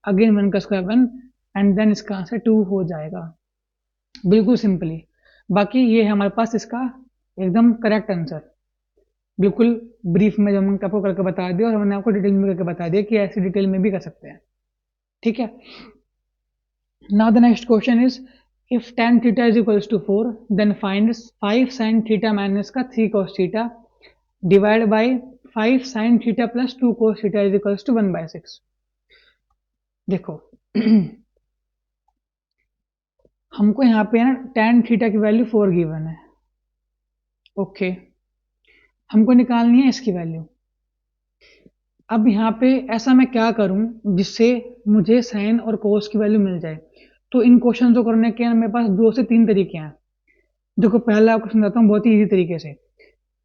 अगेन 1 का स्क्वायर 1, एंड देन इसका आंसर 2 हो जाएगा, बिल्कुल सिंपली। बाकी ये है हमारे पास इसका एकदम करेक्ट आंसर, बिल्कुल ब्रीफ में जो हमने आपको करके बता दिया, और हमने आपको डिटेल में करके बता दिया कि ऐसे डिटेल में भी कर सकते हैं। ठीक है, now the next question is if tan theta is equals to 4, then find 5 sin theta minus का 3 cos theta divided by 5 sin theta plus 2 cos theta is equals to 1/6। देखो हमको यहाँ पे ना tan थीटा की वैल्यू 4 गिवन है, okay, हमको निकालनी है इसकी वैल्यू। अब यहाँ पे ऐसा मैं क्या करूं जिससे मुझे साइन और कोस की वैल्यू मिल जाए, तो इन क्वेश्चन को करने के मेरे पास 2 से 3 तरीके हैं। देखो पहला आपको समझाता हूँ बहुत ही इजी तरीके से।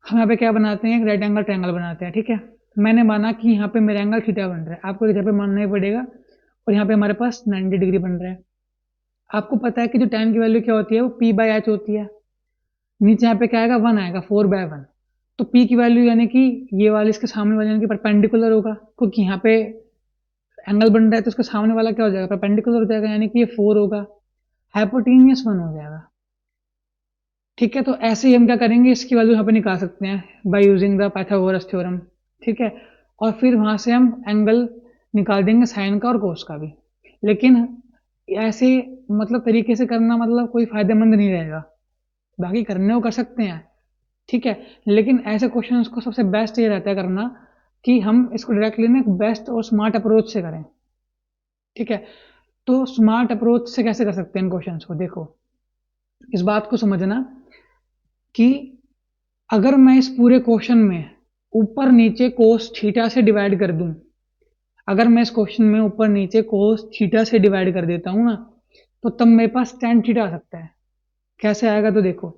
हम यहाँ पे क्या बनाते हैं, एक राइट एंगल ट्रायंगल बनाते हैं। ठीक है, मैंने माना कि यहाँ पे मेरा एंगल थीटा बन रहा है, आपको यहाँ पे मानना ही पड़ेगा, और यहाँ पे हमारे पास 90 डिग्री बन रहा है। आपको पता है कि जो tan की वैल्यू क्या होती है, वो p/h होती है। नीचे यहाँ पे क्या आएगा, 1 आएगा, 4/1। तो p की वैल्यू यानी कि ये वाली इसके सामने वाले यानी कि परपेंडिकुलर होगा, क्योंकि यहाँ पे एंगल बन रहा है तो उसके सामने वाला क्या हो जाएगा, परपेंडिकुलर हो जाएगा, यानी कि ये 4 होगा, हाइपोटेनियस 1 हो जाएगा। ठीक है, तो ऐसे ही हम क्या करेंगे, इसकी वैल्यू यहाँ पे निकाल सकते हैं by using the Pythagoras theorem. ठीक है, और फिर वहां से हम एंगल निकाल देंगे साइन का और कोस का भी। लेकिन ऐसे मतलब तरीके से करना मतलब कोई फायदेमंद नहीं रहेगा, बाकी करने को कर सकते हैं। ठीक है, लेकिन ऐसे क्वेश्चन को सबसे बेस्ट ये रहता है करना कि हम इसको डायरेक्टली ना बेस्ट और स्मार्ट अप्रोच से करें। ठीक है, तो स्मार्ट अप्रोच से कैसे कर सकते हैं इन क्वेश्चंस को, देखो इस बात को समझना कि अगर मैं इस पूरे क्वेश्चन में ऊपर नीचे कोस थीटा से डिवाइड कर दूं, अगर मैं इस क्वेश्चन में ऊपर नीचे कोस थीटा से डिवाइड कर देता हूं ना, तो तब मेरे पास tan थीटा आ सकता है। कैसे आएगा, तो देखो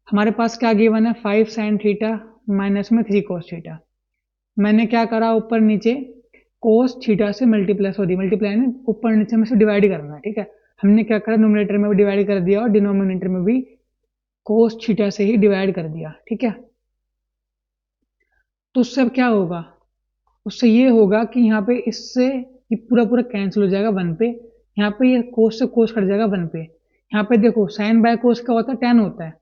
हमारे पास क्या गिवन है, 5 sin थीटा माइनस में 3 cos थीटा। मैंने क्या करा, ऊपर नीचे कोस थीटा से मल्टीप्लाई ने ऊपर नीचे में से डिवाइड करना है। ठीक है, हमने क्या करा, न्यूमरेटर में भी डिवाइड कर दिया और डिनोमिनेटर में भी कोस थीटा से ही डिवाइड कर दिया। ठीक है, तो उससे अब क्या होगा, उससे ये होगा कि यहाँ पे इससे ये पूरा पूरा कैंसिल हो जाएगा 1 पे, यहाँ पे ये कोस से कोस कट जाएगा 1 पे। यहाँ पे देखो साइन बाय कोस क्या होता है, tan होता है,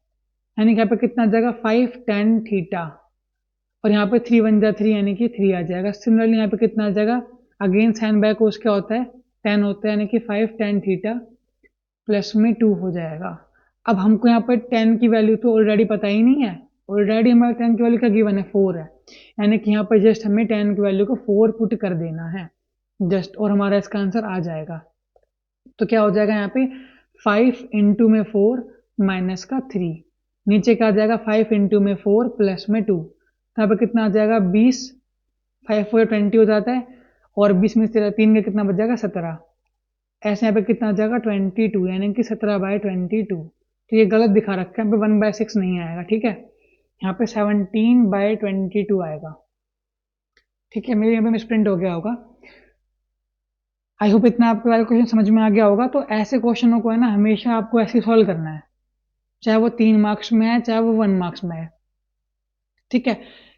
यानी कि यहाँ पे कितना आ जाएगा 5 tan थीटा, और यहाँ पे 3 1 जा 3 यानी कि 3 आ जाएगा। सिमिलरली यहाँ पे कितना आ जाएगा, अगेन साइन बाय कोस क्या होता है, tan होता है, यानी कि 5 tan थीटा प्लस में 2 हो जाएगा। अब हमको यहाँ पे tan की वैल्यू तो ऑलरेडी पता ही नहीं है, ऑलरेडी हमारे tan की वैल्यू क्या गिवन है, 4 है, यानी कि यहाँ पर जस्ट हमें tan की वैल्यू को 4 पुट कर देना है जस्ट, और हमारा इसका आंसर आ जाएगा। तो क्या हो जाएगा यहाँ पे 5 इंटू में 4 माइनस का 3, नीचे क्या आ जाएगा 5 इंटू में 4 प्लस में 2, तो यहाँ पे कितना आ जाएगा 20, 5 4 20 हो जाता है, और 20 में 3 का कितना बच जाएगा 17, ऐसे यहाँ पे कितना आ जाएगा 22, यानी कि 17/22। तो ये गलत दिखा रखा है, यहाँ पे 1/6 नहीं आएगा। ठीक है, यहाँ पे 17/22 आएगा। ठीक है, मेरे यहाँ पे मिसप्रिंट हो गया होगा। आई होप इतना आपको वाला क्वेश्चन समझ में आ गया होगा। तो ऐसे क्वेश्चनों को है ना हमेशा आपको ऐसे सॉल्व करना है, चाहे वो 3 मार्क्स में है चाहे वो 1 मार्क्स में है। ठीक है,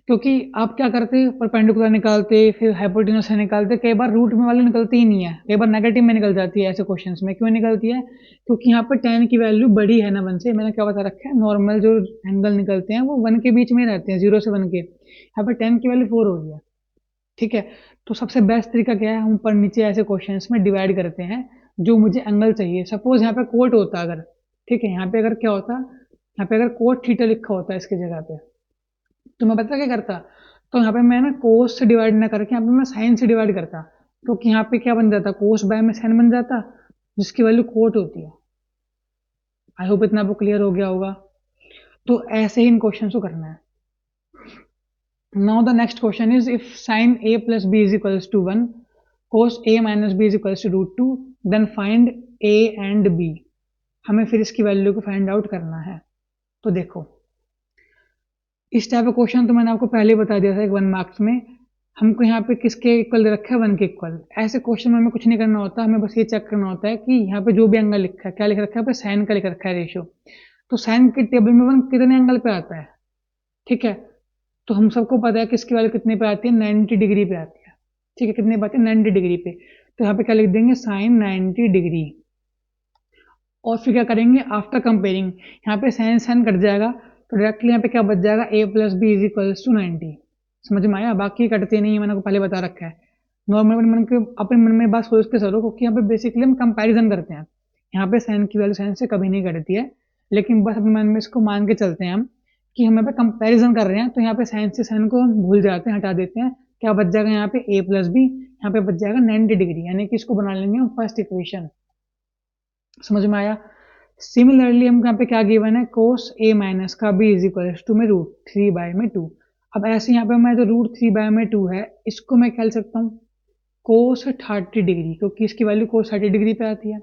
क्योंकि आप क्या करते हैं, परपेंडिकुलर निकालते फिर हाइपोटेन्यूज से निकालते, कई बार रूट में वाली निकलती ही नहीं है, कई बार नेगेटिव में निकल जाती है। ऐसे क्वेश्चंस में क्यों निकलती है, क्योंकि यहाँ पर tan की वैल्यू बड़ी है ना 1 से, मैंने क्या बता रखा है, नॉर्मल जो एंगल निकलते हैं वो 1 के बीच में रहते हैं, 0 से 1 के, यहाँ पर tan की वैल्यू 4 हो गई है। ठीक है, तो सबसे बेस्ट तरीका क्या है, हम ऊपर नीचे ऐसे क्वेश्चन में डिवाइड करते हैं जो मुझे एंगल चाहिए। सपोज यहाँ पे कोट होता अगर, ठीक है, यहाँ पे अगर क्या होता, यहाँ पे अगर कोट थीटा लिखा होता है इसकी जगह पे, तो मैं पता क्या करता, तो यहाँ पे मैं ना कोस से डिवाइड ना करके यहाँ पे मैं साइन से डिवाइड करता, क्योंकि यहाँ पे क्या बन जाता, कोस बाय में साइन बन जाता, जिसकी वैल्यू कोट होती है। आई होप इतना आपको क्लियर हो गया होगा। तो ऐसे ही इन क्वेश्चन को करना है। Now the next question is if sine a plus B is equals to 1, cos a minus B is equals to √2, then find a and b। हमें फिर इसकी वैल्यू को फाइंड आउट करना है। तो देखो, इस टाइप का क्वेश्चन तो मैंने आपको पहले ही बता दिया था एक 1 मार्क्स में। हमको यहाँ पे किसके इक्वल रखा है, 1 के इक्वल। ऐसे क्वेश्चन में हमें कुछ नहीं करना होता, हमें बस ये चेक करना होता है कि यहाँ पे जो भी एंगल लिखा है, क्या लिख रखा है, साइन का लिख रखा है रेशियो। तो साइन के टेबल में 1 कितने एंगल पे आता है, ठीक है। तो हम सबको पता है कि इसकी वैल्यू कितने पे आती है, 90 डिग्री पे आती है, ठीक है। कितने पे आती है, 90 डिग्री पे। तो यहाँ पे क्या लिख देंगे, साइन 90 डिग्री। और फिर क्या करेंगे, आफ्टर कंपेयरिंग, यहाँ पे साइन साइन कट जाएगा, तो डायरेक्टली यहाँ पे क्या बच जाएगा, a plus B is equals to 90। समझ में आया, बाकी कटते नहीं है, मैंने आपको पहले बता रखा है। नॉर्मल मन के अपने मन में बात सोचते चलो, क्योंकि यहाँ पे बेसिकली हम कंपैरिजन करते हैं। यहाँ पे साइन की वैल्यू साइन से कभी नहीं कटती है, लेकिन बस अपने मन में इसको मान के चलते हैं हम कि हम यहाँ पे कंपैरिजन कर रहे हैं। तो यहाँ पे साइन से साइन को हम भूल जाते हैं, हटा देते हैं। क्या बच जाएगा यहाँ पे, a प्लस बी, यहाँ पे बच जाएगा 90 डिग्री, यानी कि इसको बना लेंगे हम फर्स्ट इक्वेशन। समझ में आया। सिमिलरली हमको यहाँ पे क्या गिवन है, कोस a माइनस का b इज इक्वल टू में √3/2। अब ऐसे यहाँ पे मैं जो √3/2 है, इसको मैं क्या लिख सकता हूँ, कोस 30 डिग्री, क्योंकि इसकी वैल्यू कोस 30 डिग्री पे आती है।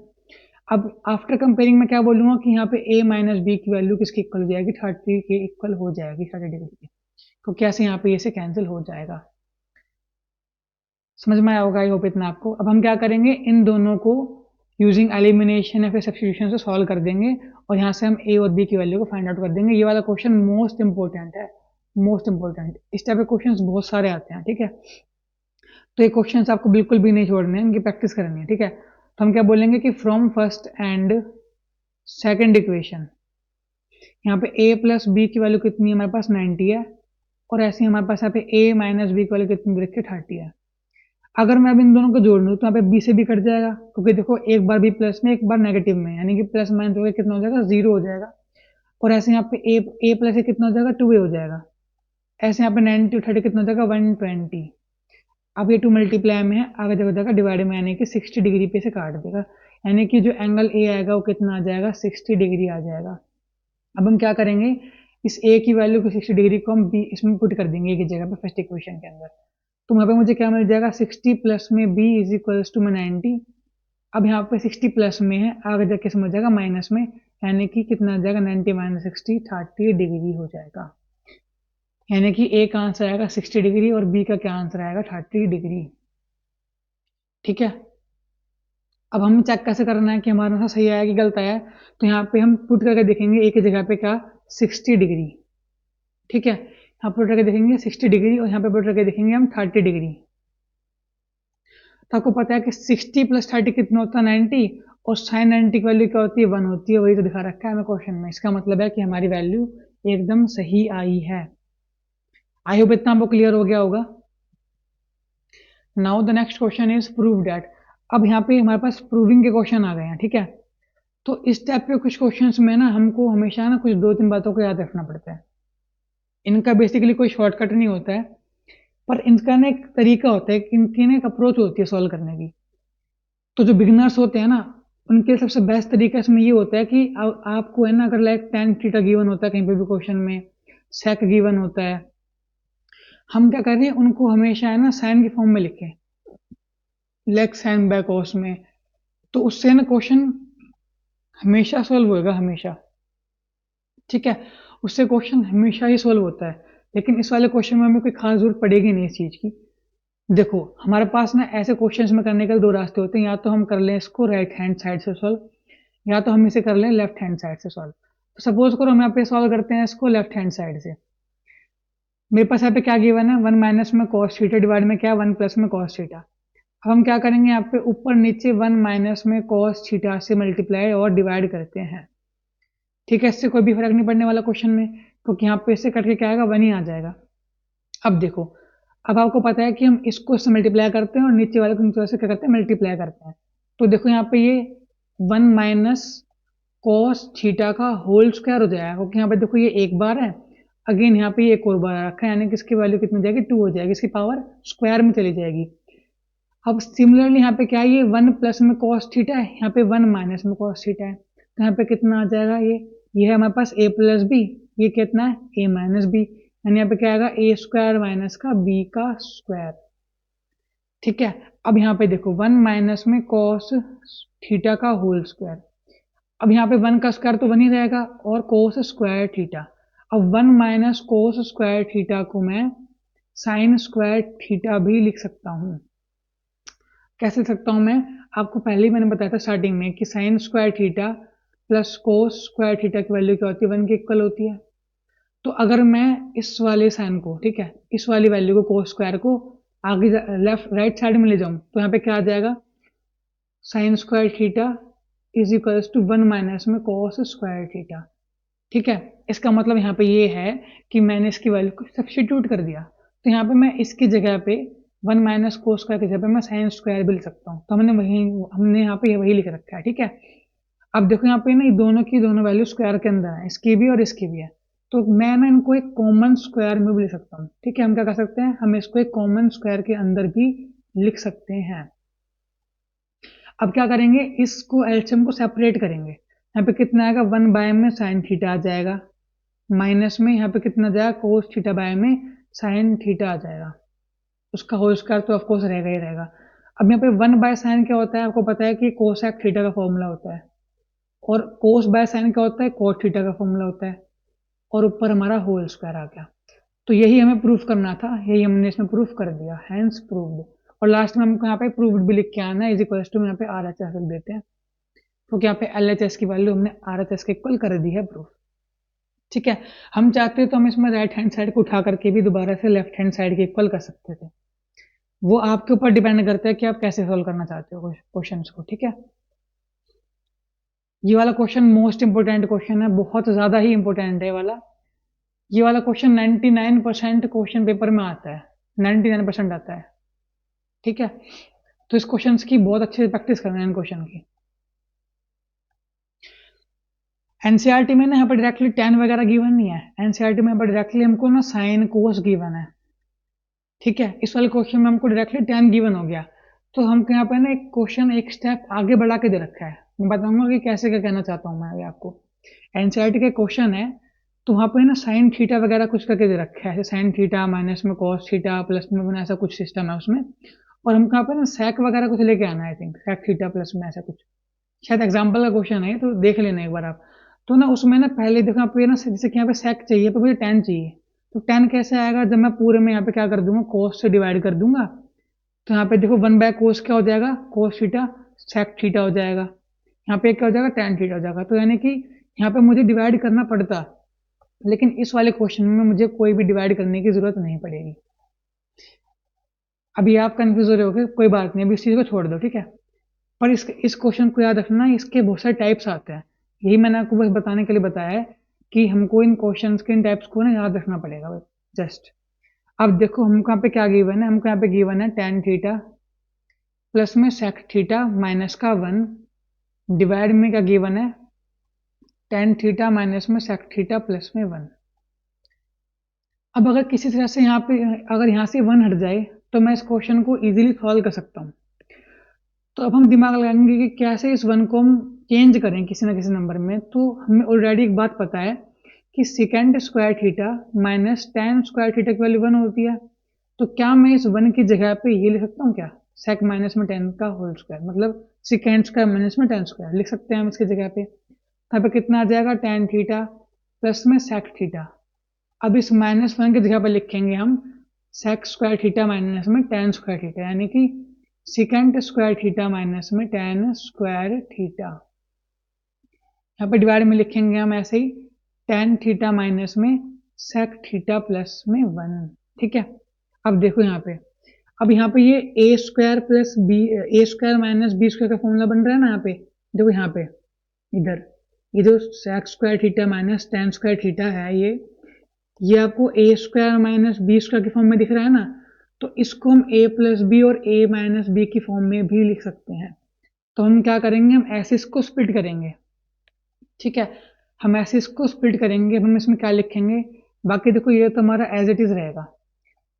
अब आफ्टर कंपेयरिंग में क्या बोलूंगा कि यहाँ पे a माइनस बी की वैल्यू किसकी इक्वल हो जाएगी, 30 के इक्वल हो जाएगी, 30 डिग्री की। तो कैसे यहाँ पे ये से कैंसिल हो जाएगा। समझ में आया होगा, आई होप इतना आपको। अब हम क्या करेंगे, इन दोनों को यूजिंग एलिमिनेशन या फिर सब्स्टिट्यूशन से सॉल्व कर देंगे, और यहाँ से हम a और b की वैल्यू को फाइंड आउट कर देंगे। ये वाला क्वेश्चन मोस्ट इंपॉर्टेंट है, मोस्ट इंपॉर्टेंट। इस टाइप के क्वेश्चंस बहुत सारे आते हैं, ठीक है। तो ये क्वेश्चंस आपको बिल्कुल भी नहीं छोड़ने हैं, इनकी प्रैक्टिस करनी है, ठीक है। तो हम क्या बोलेंगे कि from first and second equation, यहाँ पे a प्लस बी की वैल्यू कितनी है हमारे पास, 90 है, और ऐसे ही हमारे पास यहाँ पे a माइनस बी की वैल्यू कितनी रखी है, 30 है। अगर मैं अब इन दोनों को जोड़ लूँ तो यहाँ पे b से भी कट जाएगा, क्योंकि देखो एक बार b प्लस में एक बार नेगेटिव में, यानी कि प्लस माइनस होकर कितना हो जाएगा, 0 हो जाएगा। और ऐसे यहाँ पे a प्लस कितना हो जाएगा, 2a हो जाएगा। ऐसे यहाँ पे 90 और 30 कितना हो जाएगा, 120। अब ये 2 मल्टीप्लाई में है, आगे जब हो जाएगा डिवाइड में, यानी कि 60 डिग्री पे से काट देगा, यानी कि जो एंगल a आएगा वो कितना आ जाएगा, 60 डिग्री आ जाएगा। अब हम क्या करेंगे, इस a की वैल्यू को 60 डिग्री को हम b इसमें पुट कर देंगे, एक ही जगह पे फर्स्ट इक्वेशन के अंदर। तो वहाँ पे मुझे क्या मिल जाएगा, 60 प्लस में b इज इक्वल्स टू में 90। अब यहाँ पे 60 प्लस में है, आगे जाके समझ जाएगा माइनस में, यानी कि कितना आ जाएगा, 90 माइनस 60, 30 डिग्री हो जाएगा। यानी कि a का आंसर आएगा 60 डिग्री और b का क्या आंसर आएगा, 30 डिग्री। ठीक है। अब हम चेक कैसे करना है कि हमारा आंसर सही आया कि गलत आया। तो यहाँ पे हम पुट करके देखेंगे a की जगह पे क्या, 60 डिग्री, ठीक है। यहाँ पुट करके देखेंगे 60 डिग्री, और यहाँ पे पुट करके देखेंगे हम 30 डिग्री। तो आपको पता है कि 60 प्लस 30 कितना होता है, 90, और साइन 90 की वैल्यू क्या होती है, 1 होती है। वही तो दिखा रखा है हमें क्वेश्चन में। इसका मतलब है कि हमारी वैल्यू एकदम सही आई है। आई होप इतना आपको क्लियर हो गया होगा। Now the next question is prove that. अब यहाँ पे हमारे पास प्रूविंग के क्वेश्चन आ गए हैं, ठीक है। तो इस टाइप के कुछ क्वेश्चंस में ना हमको हमेशा ना कुछ 2-3 बातों को याद रखना पड़ता है। इनका बेसिकली कोई शॉर्टकट नहीं होता है, पर इनका ना एक तरीका होता है, इनकी ना एक अप्रोच होती है सॉल्व करने की। तो जो बिगिनर्स होते हैं ना, उनके सबसे बेस्ट तरीका इसमें ये होता है कि आपको है ना, अगर लाइक tan थीटा गिवन होता है कहीं पे भी क्वेश्चन में, सेक गिवन होता है, हम क्या करें, उनको हमेशा है ना साइन के फॉर्म में लिखें, लेग साइन बाय कॉस में। तो उससे ना क्वेश्चन हमेशा सॉल्व होएगा, हमेशा, ठीक है। उससे क्वेश्चन हमेशा ही सॉल्व होता है। लेकिन इस वाले क्वेश्चन में हमें कोई खास जरूरत पड़ेगी नहीं इस चीज की। देखो हमारे पास ना ऐसे क्वेश्चंस में करने के 2 रास्ते होते हैं, या तो हम कर लें इसको राइट हैंड साइड से सॉल्व, या तो हम इसे कर लें लेफ्ट हैंड साइड से सॉल्व। तो सपोज करो हम यहाँ पे सॉल्व करते हैं इसको लेफ्ट हैंड साइड से। मेरे पास यहाँ पे क्या गिवन है, 1 माइनस में कॉस थीटा डिवाइड में क्या, 1 प्लस में कॉस थीटा। अब हम क्या करेंगे, यहाँ पे ऊपर नीचे 1 माइनस में कॉस थीटा से मल्टीप्लाई और डिवाइड करते हैं, ठीक है। इससे कोई भी फर्क नहीं पड़ने वाला क्वेश्चन में, क्योंकि यहाँ पे इससे कट के क्या आएगा, 1 ही आ जाएगा। अब देखो, अब आपको पता है कि हम इसको इससे मल्टीप्लाई करते हैं और नीचे वाले को नीचे वाले से क्या करते हैं, मल्टीप्लाई करते हैं। तो देखो यहाँ पे ये 1 माइनस कॉस थीटा का होल स्क्वायर हो जाएगा, क्योंकि यहाँ पे देखो ये एक बार है अगेन यहाँ पे एक और बार रखा है, यानी कि इसकी वैल्यू कितनी हो जाएगी, 2 हो जाएगी, इसकी पावर स्क्वायर में चली जाएगी। अब सिमिलरली यहाँ पे क्या है, ये 1 प्लस में कॉस थीटा है, यहाँ पे 1 माइनस में कॉस थीटा है, तो यहाँ पे कितना आ जाएगा, ये है हमारे पास a प्लस बी, ये कितना है a माइनस बी, यानी यहाँ पे क्या आएगा a स्क्वायर माइनस का b का स्क्वायर। ठीक है, अब यहाँ पे देखो 1 माइनस में कॉस थीटा का होल स्क्वायर, अब यहाँ पे 1 का स्क्वायर तो 1 ही रहेगा और कोस स्क्वायर थीटा, अब 1 माइनस कोस स्क्वायर थीटा को मैं साइन स्क्वायर थीटा भी लिख सकता हूँ। कैसे लिख सकता हूँ मैं, आपको पहले ही मैंने बताया था स्टार्टिंग में कि साइन स्क्वायर थीटा प्लस कोस स्क्वायर थीटा की वैल्यू क्या होती है, 1 के इक्वल होती है। तो अगर मैं इस वाले साइन को, ठीक है, इस वाली वैल्यू को कोस स्क्वायर को आगे लेफ्ट राइट साइड में ले जाऊं तो यहाँ पे क्या आ जाएगा, sine square theta is equals to 1 minus में कॉस स्क्वायर थीटा। ठीक है, इसका मतलब यहाँ पे ये है कि मैंने इसकी वैल्यू को सब्स्टिट्यूट कर दिया, तो यहाँ पे मैं इसकी जगह पे 1 माइनस कोस स्क्वायर की जगह पे मैं साइन स्क्वायर भी लिख सकता हूँ, तो हमने यहाँ पे वही लिख रखा है। ठीक है, अब देखो यहाँ पे ना ये दोनों की दोनों वैल्यू स्क्वायर के अंदर है, इसकी भी और इसकी भी है, तो मैं ना इनको एक कॉमन स्क्वायर में भी लिख सकता हूँ। ठीक है, हम क्या कर सकते हैं, हम इसको एक कॉमन स्क्वायर के अंदर भी लिख सकते हैं। अब क्या करेंगे, इसको एलसीएम को सेपरेट करेंगे, यहाँ पे कितना आएगा, 1 बाय में साइन थीटा आ जाएगा, माइनस में यहाँ पे कितना जाएगा, कोस थीटा बाय में साइन थीटा आ जाएगा, उसका होल स्क्वायर तो ऑफकोर्स रहेगा ही रहेगा। अब यहाँ पे 1 बाय साइन क्या होता है, आपको पता है कि कोसेक थीटा का फॉर्मूला होता है, और कोस बाय साइन क्या होता है, कोट थीटा का फॉर्मूला होता है, और ऊपर हमारा होल स्क्वायर आ गया। तो यही हमें प्रूफ करना था, यही हमने इसमें प्रूफ कर दिया, हैंस प्रूव्ड। और लास्ट में हमको यहाँ पे प्रूव्ड भी लिख के आना है, इज इक्वल टू यहाँ पे RHS लिख देते हैं, क्योंकि यहाँ पे LHS की वैल्यू हमने RHS के इक्वल कर दी है प्रूफ। ठीक है, हम चाहते हैं तो हम इसमें राइट हैंड साइड को उठा करके भी दोबारा से लेफ्ट हैंड साइड के इक्वल कर सकते थे, वो आपके ऊपर डिपेंड करता है कि आप कैसे सोल्व करना चाहते हो क्वेश्चंस को। ठीक है, ये वाला क्वेश्चन मोस्ट इंपोर्टेंट क्वेश्चन है, बहुत ज्यादा ही इंपोर्टेंट है वाला। ये वाला क्वेश्चन 99% क्वेश्चन पेपर में आता है, 99% आता है। ठीक है, तो इस क्वेश्चन की बहुत अच्छे से प्रैक्टिस करना है इन क्वेश्चन की। एनसीईआरटी में ना यहाँ पर डायरेक्टली tan वगैरह गिवन नहीं है, एनसीईआरटी में यहाँ पर डायरेक्टली हमको ना साइन कोस गिवन है। ठीक है, इस वाले क्वेश्चन में हमको डायरेक्टली tan गिवन हो गया, तो हमको यहाँ पे ना एक क्वेश्चन एक स्टेप आगे बढ़ा के दे रखा है, मैं बताऊंगा कि कैसे क्या कहना चाहता हूँ मैं अभी आपको। एनसीईआरटी का क्वेश्चन है, तो वहाँ पे ना साइन थीटा वगैरह कुछ करके दे रखा है, साइन थीटा माइनस में कॉस थीटा प्लस में ऐसा कुछ सिस्टम है उसमें, और हमको यहाँ पे ना सेक वगैरह कुछ लेके आना है, I think sec theta plus में ऐसा कुछ, शायद एग्जाम्पल का क्वेश्चन है, तो देख लेना एक बार आप। तो ना उसमें ना पहले देखो आप ना, जैसे कि यहाँ पे सेक चाहिए तो मुझे tan चाहिए, तो tan कैसे आएगा, जब मैं पूरे में यहाँ पे क्या कर दूंगा, कोस से डिवाइड कर दूंगा, तो यहाँ पे देखो 1 बाय कोस क्या हो जाएगा, कोस थीटा, सेक थीटा हो जाएगा, यहाँ पे क्या हो जाएगा, tan थीटा हो जाएगा। तो यानी कि यहाँ पे मुझे डिवाइड करना पड़ता, लेकिन इस वाले क्वेश्चन में मुझे कोई भी डिवाइड करने की जरूरत नहीं पड़ेगी। अभी आप कंफ्यूज हो रहे होगे, कोई बात नहीं, अभी इस चीज को छोड़ दो। ठीक है, पर इस क्वेश्चन को याद रखना, इसके बहुत सारे टाइप्स आते हैं, यही मैंने आपको बस बताने के लिए बताया है कि हमको इन क्वेश्चंस के इन टाइप्स को ना याद रखना पड़ेगा जस्ट। अब देखो हमको यहाँ पे क्या गिवन है, हमको यहाँ पे गिवन है tan थीटा प्लस में सेक थीटा माइनस का 1 डिवाइड में क्या गिवन है, tan थीटा माइनस में सेक थीटा प्लस में 1। अब अगर किसी तरह से यहाँ पे अगर यहाँ से 1 हट जाए तो मैं इस क्वेश्चन को इजीली सॉल्व कर सकता हूँ। तो अब हम दिमाग लगाएंगे कि कैसे इस 1 को हम चेंज करें किसी ना किसी नंबर में। तो हमें ऑलरेडी एक बात पता है कि second square theta minus tan square theta की वैल्यू 1 होती है, तो क्या मैं इस 1 की जगह पे ये लिख सकता हूँ क्या, सेक माइनस में tan का होल स्क्वायर, मतलब सेकेंड स्क्वायर माइनस में tan स्क्वायर लिख सकते हैं हम इसकी जगह पे। यहाँ पे कितना आ जाएगा, tan थीटा प्लस में सेक थीटा। अब इस -1 की जगह पर लिखेंगे हम सेक स्क्वायर थीटा माइनस में tan स्क्वायर थीटा, यानी कि सेकेंड स्क्वायर थीटा माइनस में tan स्क्वायर थीटा। यहाँ पे डिवाइड में लिखेंगे हम ऐसे ही tan थीटा माइनस में सेक थीटा प्लस में 1। ठीक है, अब देखो यहाँ पे, अब यहाँ पे ये a square plus B, a square minus B square का फॉर्मूला बन रहा है ना, यहाँ पे देखो, यहाँ पे इधर ये जो sec square theta minus tan square theta है, ये आपको a square minus B square के फॉर्म में दिख रहा है ना, तो इसको हम a प्लस बी और a माइनस बी की फॉर्म में भी लिख सकते हैं। तो हम क्या करेंगे, हम ऐसे इसको स्प्लिट करेंगे। ठीक है, हम ऐसे इसको स्प्लिट करेंगे, हम इसमें क्या लिखेंगे, बाकी देखो ये तो हमारा एज इट इज रहेगा,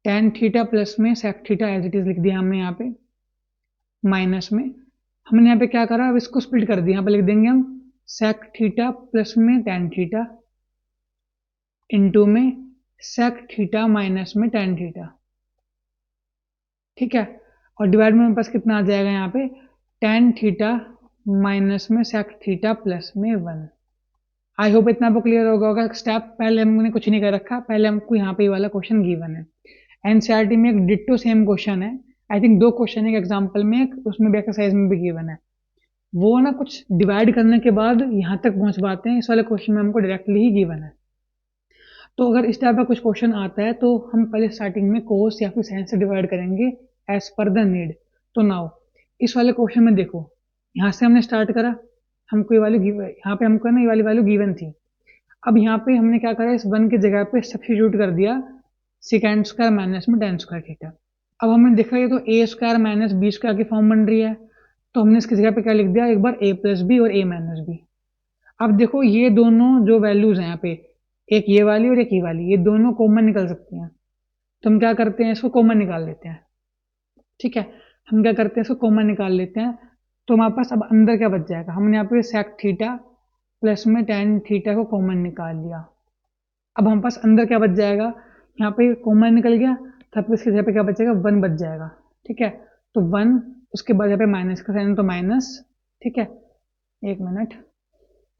tan थीटा प्लस में sec theta as it is लिख दिया हमने यहाँ पे, माइनस में हमने यहाँ पे क्या करा, अब इसको स्प्लिट कर दिया, यहाँ पे लिख देंगे हम sec थीटा प्लस में tan थीटा इंटू में sec थीटा माइनस में tan थीटा, ठीक है। और डिवाइड में हमारे पास कितना आ जाएगा यहाँ पे, tan थीटा माइनस में sec थीटा प्लस में 1। आई होप इतना आपको क्लियर होगा। स्टेप पहले हमने कुछ नहीं कर रखा, पहले हमको यहाँ पे ये वाला क्वेश्चन गिवन है। एनसीईआरटी में एक डिट्टो सेम क्वेश्चन है, आई थिंक 2 क्वेश्चन है, एक एग्जाम्पल में एक उसमें भी एक्सरसाइज में भी गिवन है। वो ना कुछ डिवाइड करने के बाद यहाँ तक पहुंच पाते हैं, इस वाले क्वेश्चन में हमको डायरेक्टली ही गिवन है। तो अगर इस टाइप का कुछ क्वेश्चन आता है तो हम पहले स्टार्टिंग में कोस या फिर साइन से डिवाइड करेंगे एज पर द नीड। तो नाउ इस वाले क्वेश्चन में देखो, यहाँ से हमने स्टार्ट करा, हमको ये वाली यहाँ पे हमको ना ये वाली वैल्यू गिवन थी। अब यहाँ पे हमने क्या करा, इस 1 की जगह पे सब्स्टिट्यूट कर दिया सेकेंड स्क्वायर माइनस में tan स्क्वायर थीटा। अब हमने देखा ये तो ए स्क्वायर माइनस बी स्क्वायर की फॉर्म बन रही है, तो हमने इसकी जगह पे क्या लिख दिया, एक बार a प्लस बी और a माइनस बी। अब देखो ये दोनों जो वैल्यूज हैं यहाँ पे, एक ये वाली और एक ये वाली, ये दोनों कॉमन निकल सकती हैं, तो हम क्या करते हैं, इसको कॉमन निकाल लेते हैं, ठीक है। हम क्या करते हैं, इसको कॉमन निकाल लेते हैं, तो हमारे पास अब अंदर क्या बच जाएगा, हमने यहाँ पे sec थीटा प्लस में tan थीटा को कॉमन निकाल लिया। अब हमारे पास अंदर क्या बच जाएगा, यहाँ पे कॉमन निकल गया, तब इसकी जगह पे क्या बचेगा, 1 बच जाएगा, ठीक है। तो 1, उसके बाद यहाँ पे माइनस का साइन तो माइनस, ठीक है। एक मिनट,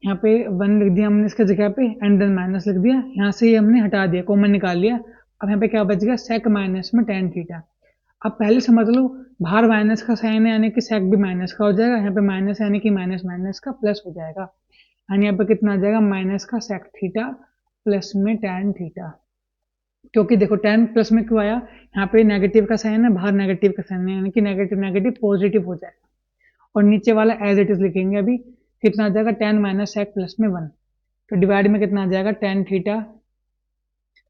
यहाँ पे 1 लिख दिया हमने इसके जगह पे एंड देन माइनस लिख दिया, यहाँ से ही हमने हटा दिया, कॉमन निकाल लिया। अब यहाँ पे क्या बच गया, sec माइनस में tan थीटा। अब पहले समझ लो, बाहर माइनस का साइन है यानी कि sec भी माइनस का हो जाएगा, यहाँ पे माइनस यानी कि माइनस माइनस का प्लस हो जाएगा, यानी यहाँ पे कितना आ जाएगा, माइनस का sec थीटा प्लस में tan थीटा। क्योंकि देखो tan प्लस में क्यों आया, यहाँ पे नेगेटिव का साइन है, बाहर नेगेटिव का साइन है, यानी कि नेगेटिव नेगेटिव पॉजिटिव हो जाएगा। और नीचे वाला एज इट इज लिखेंगे, अभी कितना आ जाएगा, tan माइनस sec प्लस में 1। तो डिवाइड में कितना आ जाएगा, tan थीटा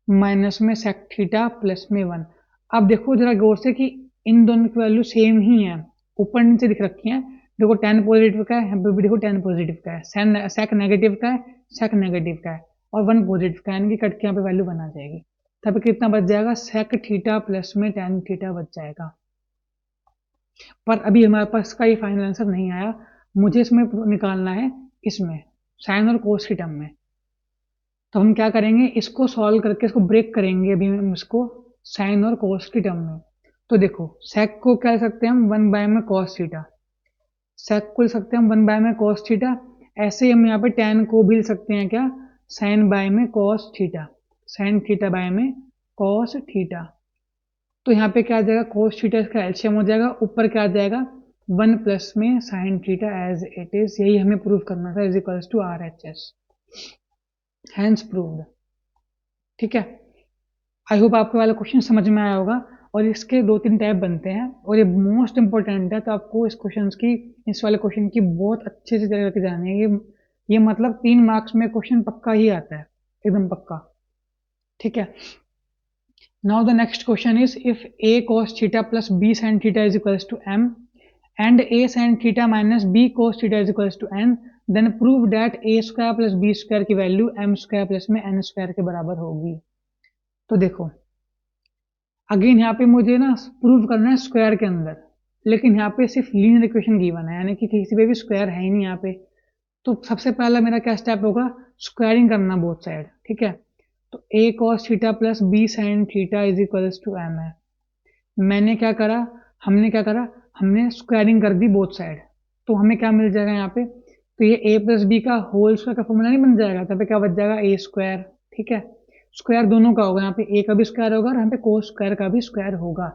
माइनस में sec थीटा प्लस में 1। अब देखो जरा गौर से कि इन दोनों की वैल्यू सेम ही है, ऊपर नीचे दिख रखी है। देखो tan पॉजिटिव का है, यहाँ पे भी देखो tan पॉजिटिव का है, sec नेगेटिव का है, sec नेगेटिव का है, और 1 पॉजिटिव का है, यानी कि कट के यहाँ पे वैल्यू बना जाएगी। तब कितना बच जाएगा, sec थीटा प्लस में tan थीटा बच जाएगा। पर अभी हमारे पास का ये फाइनल आंसर नहीं आया, मुझे इसमें निकालना है, इसमें साइन और कोस की टर्म में। तो हम क्या करेंगे, इसको सॉल्व करके इसको ब्रेक करेंगे अभी हम इसको साइन और कोस की टर्म में। तो देखो sec को क्या लिख सकते हैं हम, 1 बाय में cos थीटा, sec को लिख सकते हैं हम 1 बाय में cos थीटा। ऐसे ही हम यहाँ पे tan को भी लिख सकते हैं क्या, sin बाय में cos theta, sin theta by में cos थीटा। तो यहाँ पे क्या आ जाएगा, cos थीटा इसका एलसीएम हो जाएगा, ऊपर क्या आ जाएगा, 1 प्लस में sin theta as it is, यही हमें प्रूव करना था, is equals to RHS, hence proved, ठीक है। आई होप आपको वाला क्वेश्चन समझ में आया होगा। और इसके 2-3 टाइप बनते हैं और ये मोस्ट इंपॉर्टेंट है, तो आपको इस क्वेश्चन की, इस वाले क्वेश्चन की बहुत अच्छे से तरह के जाने हैं। ये मतलब 3 मार्क्स में क्वेश्चन पक्का ही आता है, एकदम पक्का, ठीक है। Now the next question is, if a cos theta plus b sin theta is equals to m and a sin theta minus b cos theta is equals to n, then prove that a square plus b square की value m square plus में n square के बराबर होगी। तो देखो again यहाँ पे मुझे ना प्रूव करना है स्क्वायर के अंदर, लेकिन यहाँ पे सिर्फ लीनियर इक्वेशन गिवन है, यानी कि किसी पे भी स्क्वायर है ही नहीं यहाँ पे। तो सबसे पहला मेरा क्या स्टेप होगा, स्क्वायरिंग करना बोथ साइड, ठीक है। तो a cos theta plus b sin theta is equals to m है। मैंने क्या करा, हमने स्क्वायरिंग कर दी बोथ साइड, तो हमें क्या मिल जाएगा यहाँ पे, तो ये a प्लस बी का होल स्क्वायर का फॉर्मूला नहीं बन जाएगा, तब पे क्या बच जाएगा, a स्क्वायर, ठीक है। स्क्वायर दोनों का होगा, यहाँ पे a का भी स्क्वायर होगा और यहाँ पे कोस स्क्वायर का भी स्क्वायर होगा,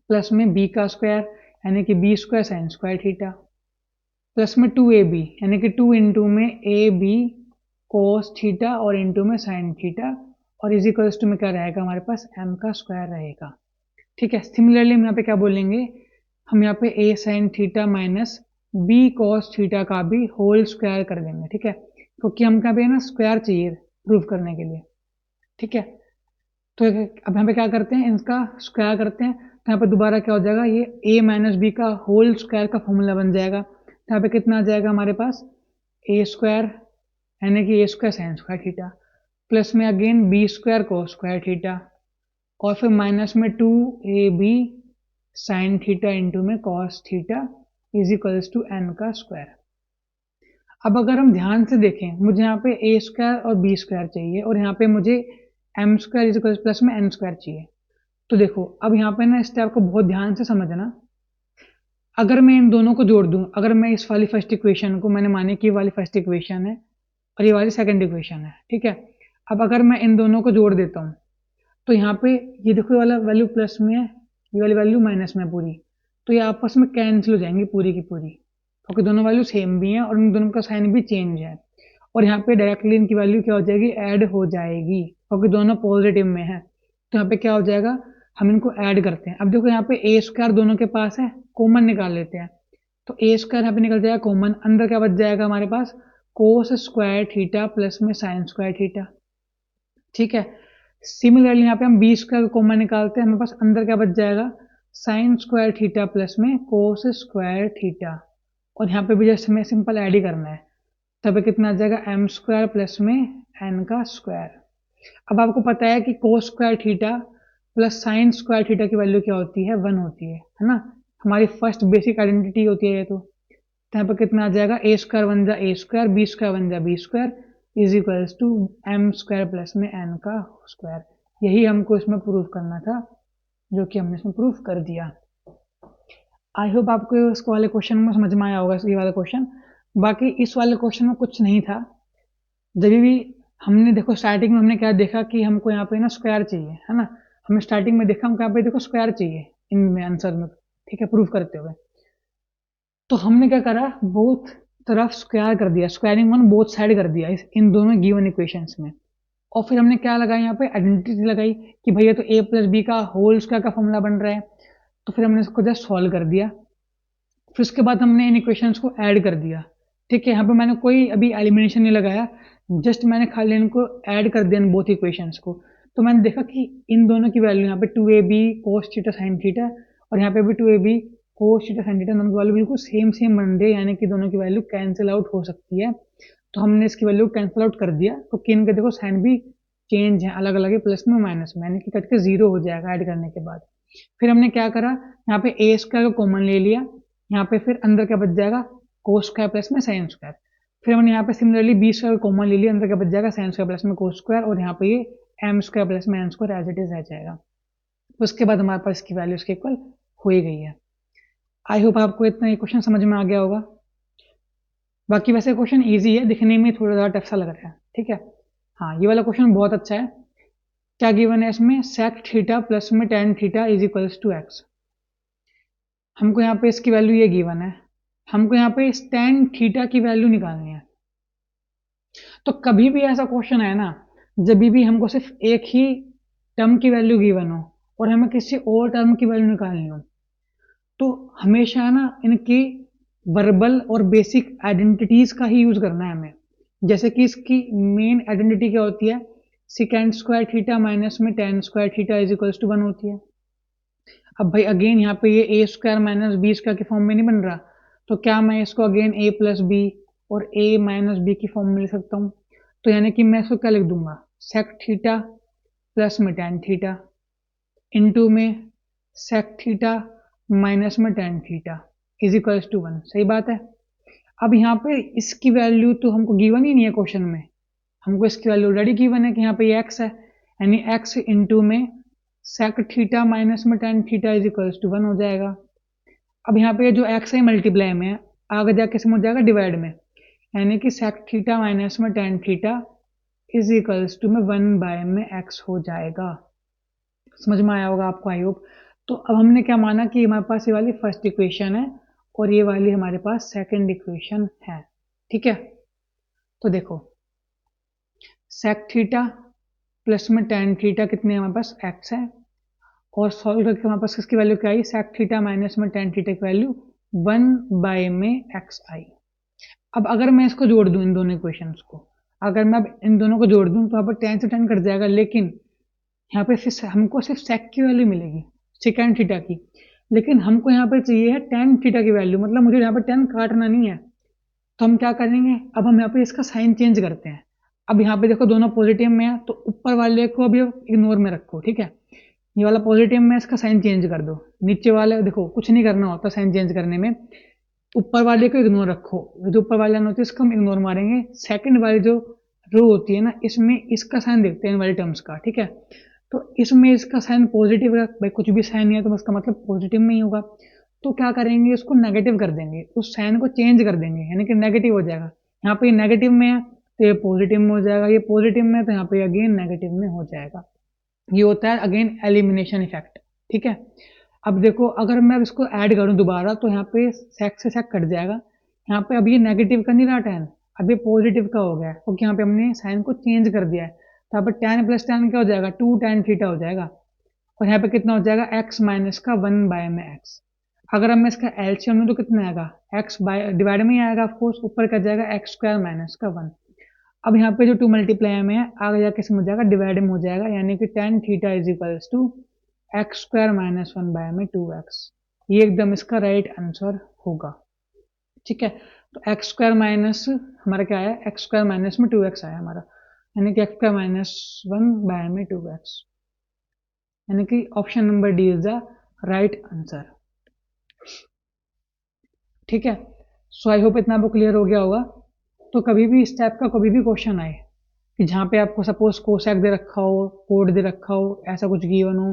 प्लस में b का स्क्वायर यानी कि b square sine square theta, plus में 2ab यानी कि 2 इंटू में ab कोस थीटा और इंटू में साइन थीटा, और इज इक्वल्स टू में क्या रहेगा हमारे पास, m का स्क्वायर रहेगा, ठीक है। सिमिलरली हम यहाँ पे क्या बोलेंगे, हम यहाँ पे a sine theta minus b cos theta का भी होल स्क्वायर कर देंगे, ठीक है, क्योंकि हम यहाँ पे ना स्क्वायर चाहिए प्रूव करने के लिए, ठीक है। तो अब यहाँ पे क्या करते हैं, इनका स्क्वायर करते हैं, तो यहाँ पे दोबारा क्या हो जाएगा, ये a माइनस बी का होल स्क्वायर का फॉर्मूला बन जाएगा। तो यहाँ पे कितना आ जाएगा हमारे पास, a स्क्वायर यानी कि a square sine square theta, plus में again B square cos square theta और फिर माइनस में 2ab साइन थीटा इंटू में cos theta is equals to N का स्क्वायर। अब अगर हम ध्यान से देखें, मुझे यहाँ पे ए स्क्वायर और बी स्क्वायर चाहिए और यहाँ पे मुझे M square is equals plus में एन स्क्वायर चाहिए। तो देखो अब यहाँ पे ना स्टेप को बहुत ध्यान से समझना। अगर मैं इन दोनों को जोड़ दूं, अगर मैं इस वाली फर्स्ट इक्वेशन को, मैंने माने कि ये वाली फर्स्ट इक्वेशन है और ये वाली सेकंड इक्वेशन है, ठीक है। अब अगर मैं इन दोनों को जोड़ देता हूँ तो यहाँ पे ये देखो, ये वाला वैल्यू प्लस में है, ये वाली वैल्यू माइनस में है पूरी, तो ये आपस में कैंसिल हो जाएंगी पूरी की पूरी, क्योंकि दोनों वैल्यू सेम भी हैं और इन दोनों का साइन भी चेंज है। और यहाँ पे डायरेक्टली इनकी वैल्यू क्या हो जाएगी, ऐड हो जाएगी, क्योंकि दोनों पॉजिटिव में है। तो यहाँ पे क्या हो जाएगा, हम इनको ऐड करते हैं। अब देखो यहाँ पे ए स्क्वायर दोनों के पास है, कॉमन निकाल लेते हैं। तो ए स्क्वायर यहाँ पे निकल जाएगा कॉमन, अंदर क्या बच जाएगा हमारे पास, कोस स्क्वायर थीटा प्लस में साइन स्क्वायर थीटा, ठीक है। सिमिलरली यहाँ पे हम बी स्क्वायर कॉमन निकालते हैं, हमारे पास अंदर क्या बच जाएगा, साइन स्क्वायर थीटा प्लस में कोस स्क्वायर थीटा, और यहाँ पे भी जस्ट हमें सिंपल ऐड ही करना है। तब कितना आ जाएगा, एम स्क्वायर प्लस में एन का स्क्वायर। अब आपको पता है कि कोस square theta plus sign square theta की वैल्यू क्या होती है, 1 होती है ना। हमारी फर्स्ट बेसिक आइडेंटिटी होती है ये। तो यहाँ पर कितना आ जाएगा, ए स्क्वायर वन जा A square, B square one जा B square is equals to M square plus में एन का स्क्वायर। यही हमको इसमें प्रूफ करना था, जो कि हमने इसमें प्रूफ कर दिया। आई होप आपको इस वाले क्वेश्चन में समझ में आया होगा, ये वाला क्वेश्चन। बाकी इस वाले क्वेश्चन में कुछ नहीं था। जब भी हमने देखो स्टार्टिंग में हमने क्या देखा कि हमको यहाँ पे ना स्क्वायर चाहिए, है ना। हमने स्टार्टिंग में देखा हमको यहाँ पे देखो स्क्वायर चाहिए इनमें आंसर में, ठीक है, प्रूफ करते हुए। तो हमने क्या करा, बोथ तरफ स्क्वायर कर दिया, स्क्वायरिंग वन बोथ साइड कर दिया इन दोनों गिवन इक्वेशंस में। और फिर हमने क्या लगाया यहाँ पे, आइडेंटिटी लगाई कि भैया तो a प्लस बी का होल स्क्वायर का फॉर्मूला बन रहा है। तो फिर हमने इसको जस्ट सॉल्व कर दिया। फिर उसके बाद हमने इन इक्वेशंस को ऐड कर दिया, ठीक है। यहाँ पे मैंने कोई अभी एलिमिनेशन नहीं लगाया, जस्ट मैंने खाली इनको ऐड कर दिया इन बोथ इक्वेशंस को। तो मैंने देखा कि इन दोनों की वैल्यू यहाँ पे 2ab cos theta sin theta और यहाँ पे भी 2ab cos theta sin theta, दोनों की वैल्यू बिल्कुल सेम बन रही है, यानी कि दोनों की वैल्यू कैंसिल आउट हो सकती है। तो हमने इसकी वैल्यू कैंसिल आउट कर दिया, तो कि इनके देखो साइन भी चेंज है, अलग अलग है, प्लस में माइनस में, यानी कि कट के 0 हो जाएगा ऐड करने के बाद। फिर हमने क्या करा, यहाँ पे ए स्क्वायर को कॉमन ले लिया, यहाँ पे फिर अंदर क्या बच जाएगा, कोस स्क्वायर प्लस में साइन स्क्वायर। फिर हमने यहाँ पे सिमिलरली बी स्क्वायर कॉमन ले लिया, अंदर क्या बच जाएगा, साइन स्क्वायर प्लस में कोस स्क्वायर, और यहाँ पे ये एम स्क्वायर प्लस में N square as it is रह जाएगा। उसके बाद हमारे पास इसकी वैल्यू इसके इक्वल हो ही गई है। आई होप आपको इतना ये क्वेश्चन समझ में आ गया होगा। बाकी वैसे क्वेश्चन ईजी है, दिखने में थोड़ा ज़्यादा टफ सा लग रहा है, ठीक है। हाँ, ये वाला क्वेश्चन बहुत अच्छा है। क्या गिवन है इसमें, सेक थीटा प्लस में tan theta is equals to X. हमको यहाँ पे इसकी वैल्यू ये गिवन है, हमको यहाँ पे इस टेन थीटा की वैल्यू निकालनी है। तो कभी भी ऐसा क्वेश्चन है ना, जब भी हमको सिर्फ एक ही टर्म की वैल्यू गिवन हो और हमें किसी और टर्म की वैल्यू निकालनी हो, तो हमेशा ना इनकी वर्बल और बेसिक आइडेंटिटीज का ही यूज करना है हमें। जैसे कि इसकी मेन आइडेंटिटी क्या होती है, सिकेंड स्क्वायर थीटा माइनस में tan square theta is equals to 1 होती है। अब भाई अगेन यहाँ पे ये A square minus B square के फॉर्म में नहीं बन रहा, तो क्या मैं इसको अगेन ए प्लस बी और ए माइनस बी की फॉर्म में लिख सकता हूँ। तो यानी कि मैं इसको क्या लिख दूंगा, सेक थीटा प्लस में टेन थीटा इंटू में सेक थीटा माइनस में tan theta is equals to 1। सही बात है। अब यहाँ पे इसकी वैल्यू तो हमको गिवन ही नहीं है क्वेश्चन में, हमको इसकी वैल्यू ऑलरेडी गिवन है कि यहाँ पे ये एक्स है, यानी एक्स इंटू में सेक थीटा माइनस में tan theta is equals to 1 हो जाएगा। अब यहाँ पे जो एक्स है मल्टीप्लाई में, आगे जाके समझ जाएगा डिवाइड में, यानी कि सेक थीटा माइनस में tan theta is equals to में 1 बाय में एक्स हो जाएगा। समझ में आया होगा आपको, आई होप। तो अब हमने क्या माना कि हमारे पास ये वाली फर्स्ट इक्वेशन है और ये वाली हमारे पास सेकंड इक्वेशन है, ठीक है। तो देखो सेक थीटा प्लस में टेन थीटा कितने हमारे पास एक्स है, और सॉल्व करके हमारे पास किसकी वैल्यू क्या आई, सेक थीटा माइनस में टेन थीटा की वैल्यू 1 बाय में एक्स आई। अब अगर मैं इसको जोड़ दूं इन दोनों इक्वेशंस को, अगर मैं अब इन दोनों को जोड़ दूं तो यहाँ पर टेन से टेन कट जाएगा, लेकिन यहाँ पे हमको सिर्फ सेक की वैल्यू मिलेगी, सेकेंड थीटा की, लेकिन हमको यहाँ पे चाहिए है टेन थीटा की वैल्यू, मतलब मुझे यहाँ पे टेन काटना नहीं है। तो हम क्या करेंगे, अब हम यहाँ पे इसका साइन चेंज करते हैं। अब यहाँ पे देखो दोनों पॉजिटिव में है, तो ऊपर वाले को अभी इग्नोर में रखो, ठीक है। ये वाला पॉजिटिव में, इसका साइन चेंज कर दो। नीचे वाले देखो कुछ नहीं करना होता साइन चेंज करने में, ऊपर वाले को इग्नोर रखो। जो ऊपर वाले होती है इसको हम इग्नोर मारेंगे। सेकंड वाली जो रो होती है ना, इसमें इसका साइन देखते हैं इन वाली टर्म्स का, ठीक है। तो इसमें इसका साइन पॉजिटिव है, भाई कुछ भी साइन नहीं है तो उसका मतलब पॉजिटिव में ही होगा। तो क्या करेंगे, इसको नेगेटिव कर देंगे, उस साइन को चेंज कर देंगे, यानी कि नेगेटिव हो जाएगा। यहाँ पे नेगेटिव में है तो ये पॉजिटिव में हो जाएगा, ये पॉजिटिव में है तो यहाँ पे अगेन नेगेटिव में हो जाएगा। ये होता है अगेन एलिमिनेशन इफेक्ट, ठीक है। अब देखो अगर मैं इसको ऐड करूं दोबारा तो यहाँ पे सेक से सेक कट जाएगा। यहाँ पे अब ये नेगेटिव का नहीं रहा टेन, अब ये पॉजिटिव का हो गया, क्योंकि यहाँ पे हमने साइन को चेंज कर दिया है। तो यहाँ पे टेन प्लस टेन क्या हो जाएगा, 2 tan थीटा हो जाएगा। और यहाँ पे कितना हो जाएगा, x माइनस का 1 बाय में x। अगर हम इसका एलसीएम में तो कितना आएगा, x बाय डिवाइड में ही आएगा ऑफकोर्स, ऊपर क्या जाएगा एक्स स्क्वायर माइनस का 1। अब यहाँ पे जो 2 मल्टीप्लाई में है आगे जाके इसमें हो जाएगा डिवाइड में हो जाएगा, यानी कि tan theta is equals to X square minus 1 by में 2x। ये एकदम इसका राइट आंसर होगा, ठीक है। तो एक्स स्क्वायर माइनस हमारा क्या आया, एक्स स्क्वायर माइनस में 2x आया हमारा, यानी कि एक्स स्क्वायर माइनस 1 बाय में 2x, यानी कि option number D is the right answer, ठीक है। सो आई होप इतना आपको क्लियर हो गया होगा। तो कभी भी इस टाइप का कभी भी क्वेश्चन आए कि जहाँ पे आपको सपोज कोसेक दे रखा हो, कोड दे रखा हो, ऐसा कुछ गिवन हो,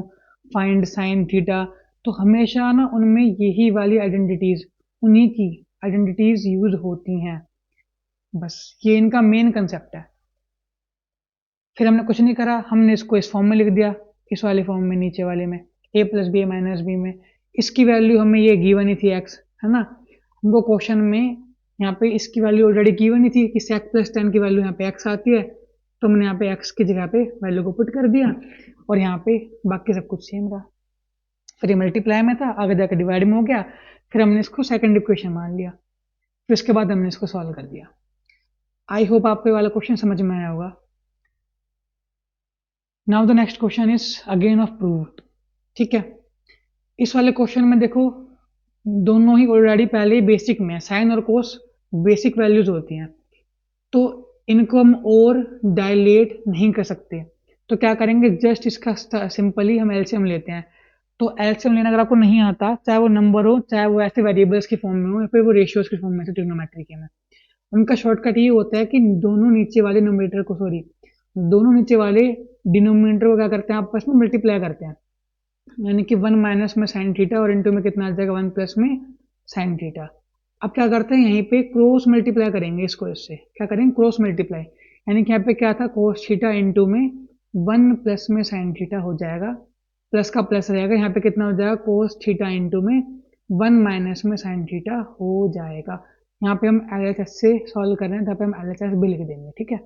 फाइंड साइन थीटा, तो हमेशा ना उनमें यही वाली आइडेंटिटीज, उन्हीं की आइडेंटिटीज यूज होती हैं, बस ये इनका मेन कंसेप्ट है। फिर हमने कुछ नहीं करा, हमने इसको इस फॉर्म में लिख दिया, इस वाले फॉर्म में नीचे वाले में a plus B minus B में। इसकी वैल्यू हमें ये गिवन ही थी x, है ना। हमको क्वेश्चन में यहाँ पे इसकी वैल्यू ऑलरेडी गिवन ही थी कि sec प्लस टेन की वैल्यू यहाँ पे x आती है, तो हमने यहाँ पे x की जगह पे वैल्यू को पुट कर दिया और यहाँ पे बाकी सब कुछ सेम रहा। फिर ये मल्टीप्लाई में था, आगे जाकर डिवाइड में हो गया, फिर हमने इसको सेकंड इक्वेशन मान लिया, फिर उसके बाद हमने इसको सॉल्व कर दिया। आई होप आपको ये वाला क्वेश्चन समझ में आया होगा। Now the next question is again of prove, ठीक है। इस वाले क्वेश्चन में देखो दोनों ही ऑलरेडी पहले ही बेसिक में है, साइन और कोस बेसिक वैल्यूज होती हैं, तो इनको हम और डायलेट नहीं कर सकते। तो क्या करेंगे, जस्ट इसका सिंपली हम एलसीएम लेते हैं। तो एलसीएम लेना अगर आपको नहीं आता, चाहे वो नंबर हो, चाहे वो ऐसे वेरिएबल्स की फॉर्म में हो, या फिर वो रेशियोज की फॉर्म में, ट्रिग्नोमेट्री के में, उनका शॉर्टकट ये होता है कि दोनों नीचे वाले न्यूमरेटर को, सॉरी दोनों नीचे वाले डिनोमिनेटर को क्या करते हैं, आपस में मल्टीप्लाई करते हैं, यानी कि 1 माइनस में साइन थीटा और इनटू में कितना आ जाएगा 1 प्लस में साइन थीटा। अब क्या करते हैं, यहीं पे क्रॉस मल्टीप्लाई करेंगे इसको, इससे क्या करेंगे क्रॉस मल्टीप्लाई, यानी कि यहाँ पे क्या था कोस थीटा इनटू में 1 प्लस में साइन थीटा हो जाएगा, प्लस का प्लस रहेगा, यहाँ पे कितना हो जाएगा कोस थीटा इनटू में 1 माइनस में साइन थीटा हो जाएगा। यहाँ पे हम एलएचएस से सॉल्व कर रहे हैं, यहाँ पे हम एलएचएस भी लिख देंगे, ठीक है।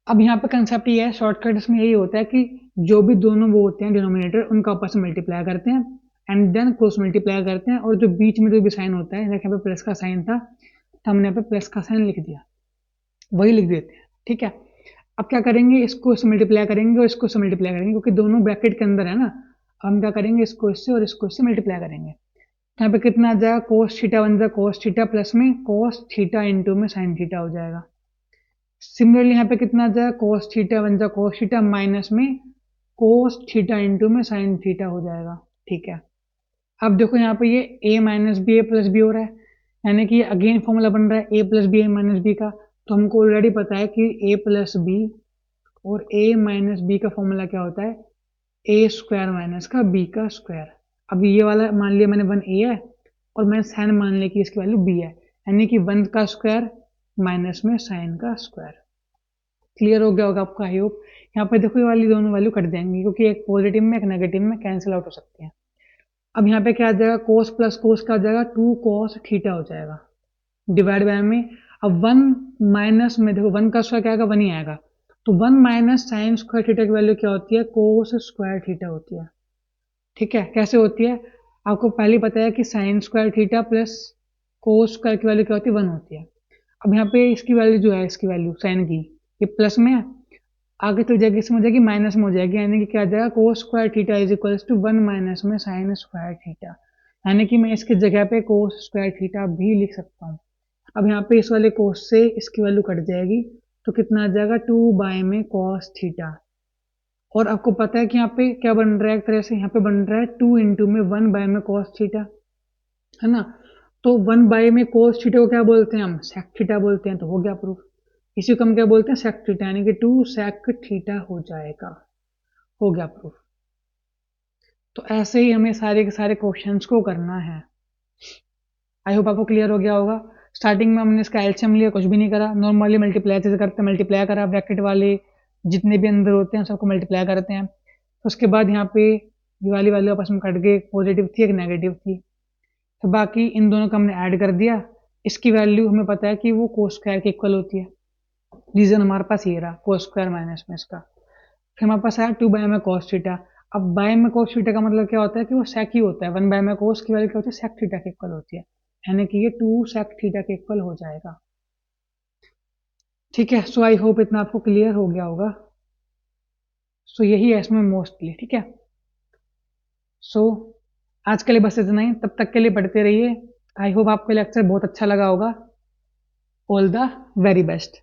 अब यहाँ पे कंसेप्ट ये है, शॉर्टकट इसमें यही होता है कि जो भी दोनों वो होते हैं डिनोमिनेटर, उनका आपस में मल्टीप्लाई करते हैं एंड देन क्रॉस मल्टीप्लाई करते हैं, और जो बीच में जो भी साइन होता है, जैसे यहाँ पे प्लस का साइन था तो हमने यहाँ पे प्लस का साइन लिख दिया, वही लिख देते हैं, ठीक है। अब क्या करेंगे, इसको इससे मल्टीप्लाई करेंगे और इसको इससे मल्टीप्लाई करेंगे, क्योंकि दोनों ब्रैकेट के अंदर है ना। हम क्या करेंगे, इसको इससे और इसको इससे मल्टीप्लाई करेंगे, तो यहाँ पे कितना आ जाएगा कोस थीटा वन जा कोस थीटा प्लस में कोस थीटा इंटू में साइन थीटा हो जाएगा। सिमिलरली यहाँ पे कितना आ जाएगा कोस थीटा वन जा कोस थीटा माइनस में कोस थीटा इंटू में साइन थीटा हो जाएगा, ठीक है। अब देखो यहाँ पे ये a minus B A plus B हो रहा है, यानी कि अगेन फॉर्मूला बन रहा है a plus B A minus B का। तो हमको ऑलरेडी पता है कि a प्लस बी और a माइनस बी का फॉर्मूला क्या होता है, a स्क्वायर माइनस का b का स्क्वायर। अब ये वाला मान लिया मैंने 1a है और मैंने साइन मान लिया कि इसकी वैल्यू b है, यानी कि 1 का स्क्वायर माइनस में साइन का स्क्वायर। क्लियर हो गया होगा आपको आई होप। यहाँ पे देखो ये वाली दोनों वैल्यू कट जाएंगी, क्योंकि एक पॉजिटिव में एक नेगेटिव में कैंसिल आउट हो सकती है। अब यहाँ पे क्या आ जाएगा, कोस प्लस कोस का आ जाएगा 2 कोस थीटा हो जाएगा डिवाइड बाय में। अब 1 माइनस में देखो 1 का स्क्वायर क्या आएगा, 1 ही आएगा, तो 1 माइनस साइन स्क्वायर थीटा की वैल्यू क्या होती है, कोस स्क्वायर थीटा होती है, ठीक है। कैसे होती है, आपको पहले पता है कि sign square theta plus cos square की वैल्यू क्या होती है, 1 होती है। अब यहाँ पे इसकी वैल्यू जो है, इसकी वैल्यू साइन की ये प्लस में है, आगे तो जाएगी इसमें हो जाएगी माइनस में हो जाएगी, यानी कि क्या आ जाएगा cos square theta is equals to 1 minus में साइन स्क्वायर थीटा, यानी कि मैं इसकी जगह पे कोस स्क्वायर थीटा भी लिख सकता हूँ। अब यहाँ पे इस वाले कोस से इसकी वैल्यू कट जाएगी, तो कितना आ जाएगा 2 बाय में कॉस थीटा। और आपको पता है कि यहाँ पे क्या बन रहा है, एक तरह से यहाँ पे बन रहा है 2 इंटू में 1 बाय में कॉस थीटा, है ना। तो 1 बाय में कोस थीटा को क्या बोलते हैं हम, सेक थीटा बोलते हैं। तो हो गया प्रूफ। इसी को हम क्या बोलते हैं, सेक थीटा, यानी कि 2 सेक थीटा हो जाएगा। हो गया प्रूफ। तो ऐसे ही हमें सारे के सारे क्वेश्चंस को करना है। आई होप आपको क्लियर हो गया होगा। स्टार्टिंग में हमने इसका एलसीएम लिया, कुछ भी नहीं करा, नॉर्मली मल्टीप्लाई जैसे करते हैं मल्टीप्लाई करा, ब्रैकेट वाले जितने भी अंदर होते हैं सबको मल्टीप्लाई करते हैं। उसके बाद यहाँ पे ये वाली वैल्यू आपस में कट गई, एक पॉजिटिव थी एक नेगेटिव थी, तो बाकी इन दोनों को हमने ऐड कर दिया। इसकी वैल्यू हमें पता है कि वो कोस स्क्वायर के इक्वल होती है। रीजन हमारे पास ये रहा, कोस स्क्वायर माइनस में इसका। फिर हमारे पास आया 2 बाय में कॉस थीटा। अब बाय में कॉस थीटा का मतलब क्या होता है कि वो सेक ही होता है। 1 बाय में कॉस की वैल्यू क्या होती है, सेक थीटा के इक्वल होती है, यानी कि ये 2 सेक थीटा के इक्वल हो जाएगा। ठीक है, सो आई होप इतना आपको क्लियर हो गया होगा। सो यही है इसमें मोस्टली। ठीक है, सो आज के लिए बस इतना ही, तब तक के लिए पढ़ते रहिए। आई होप आपको लेक्चर बहुत अच्छा लगा होगा। All the very best.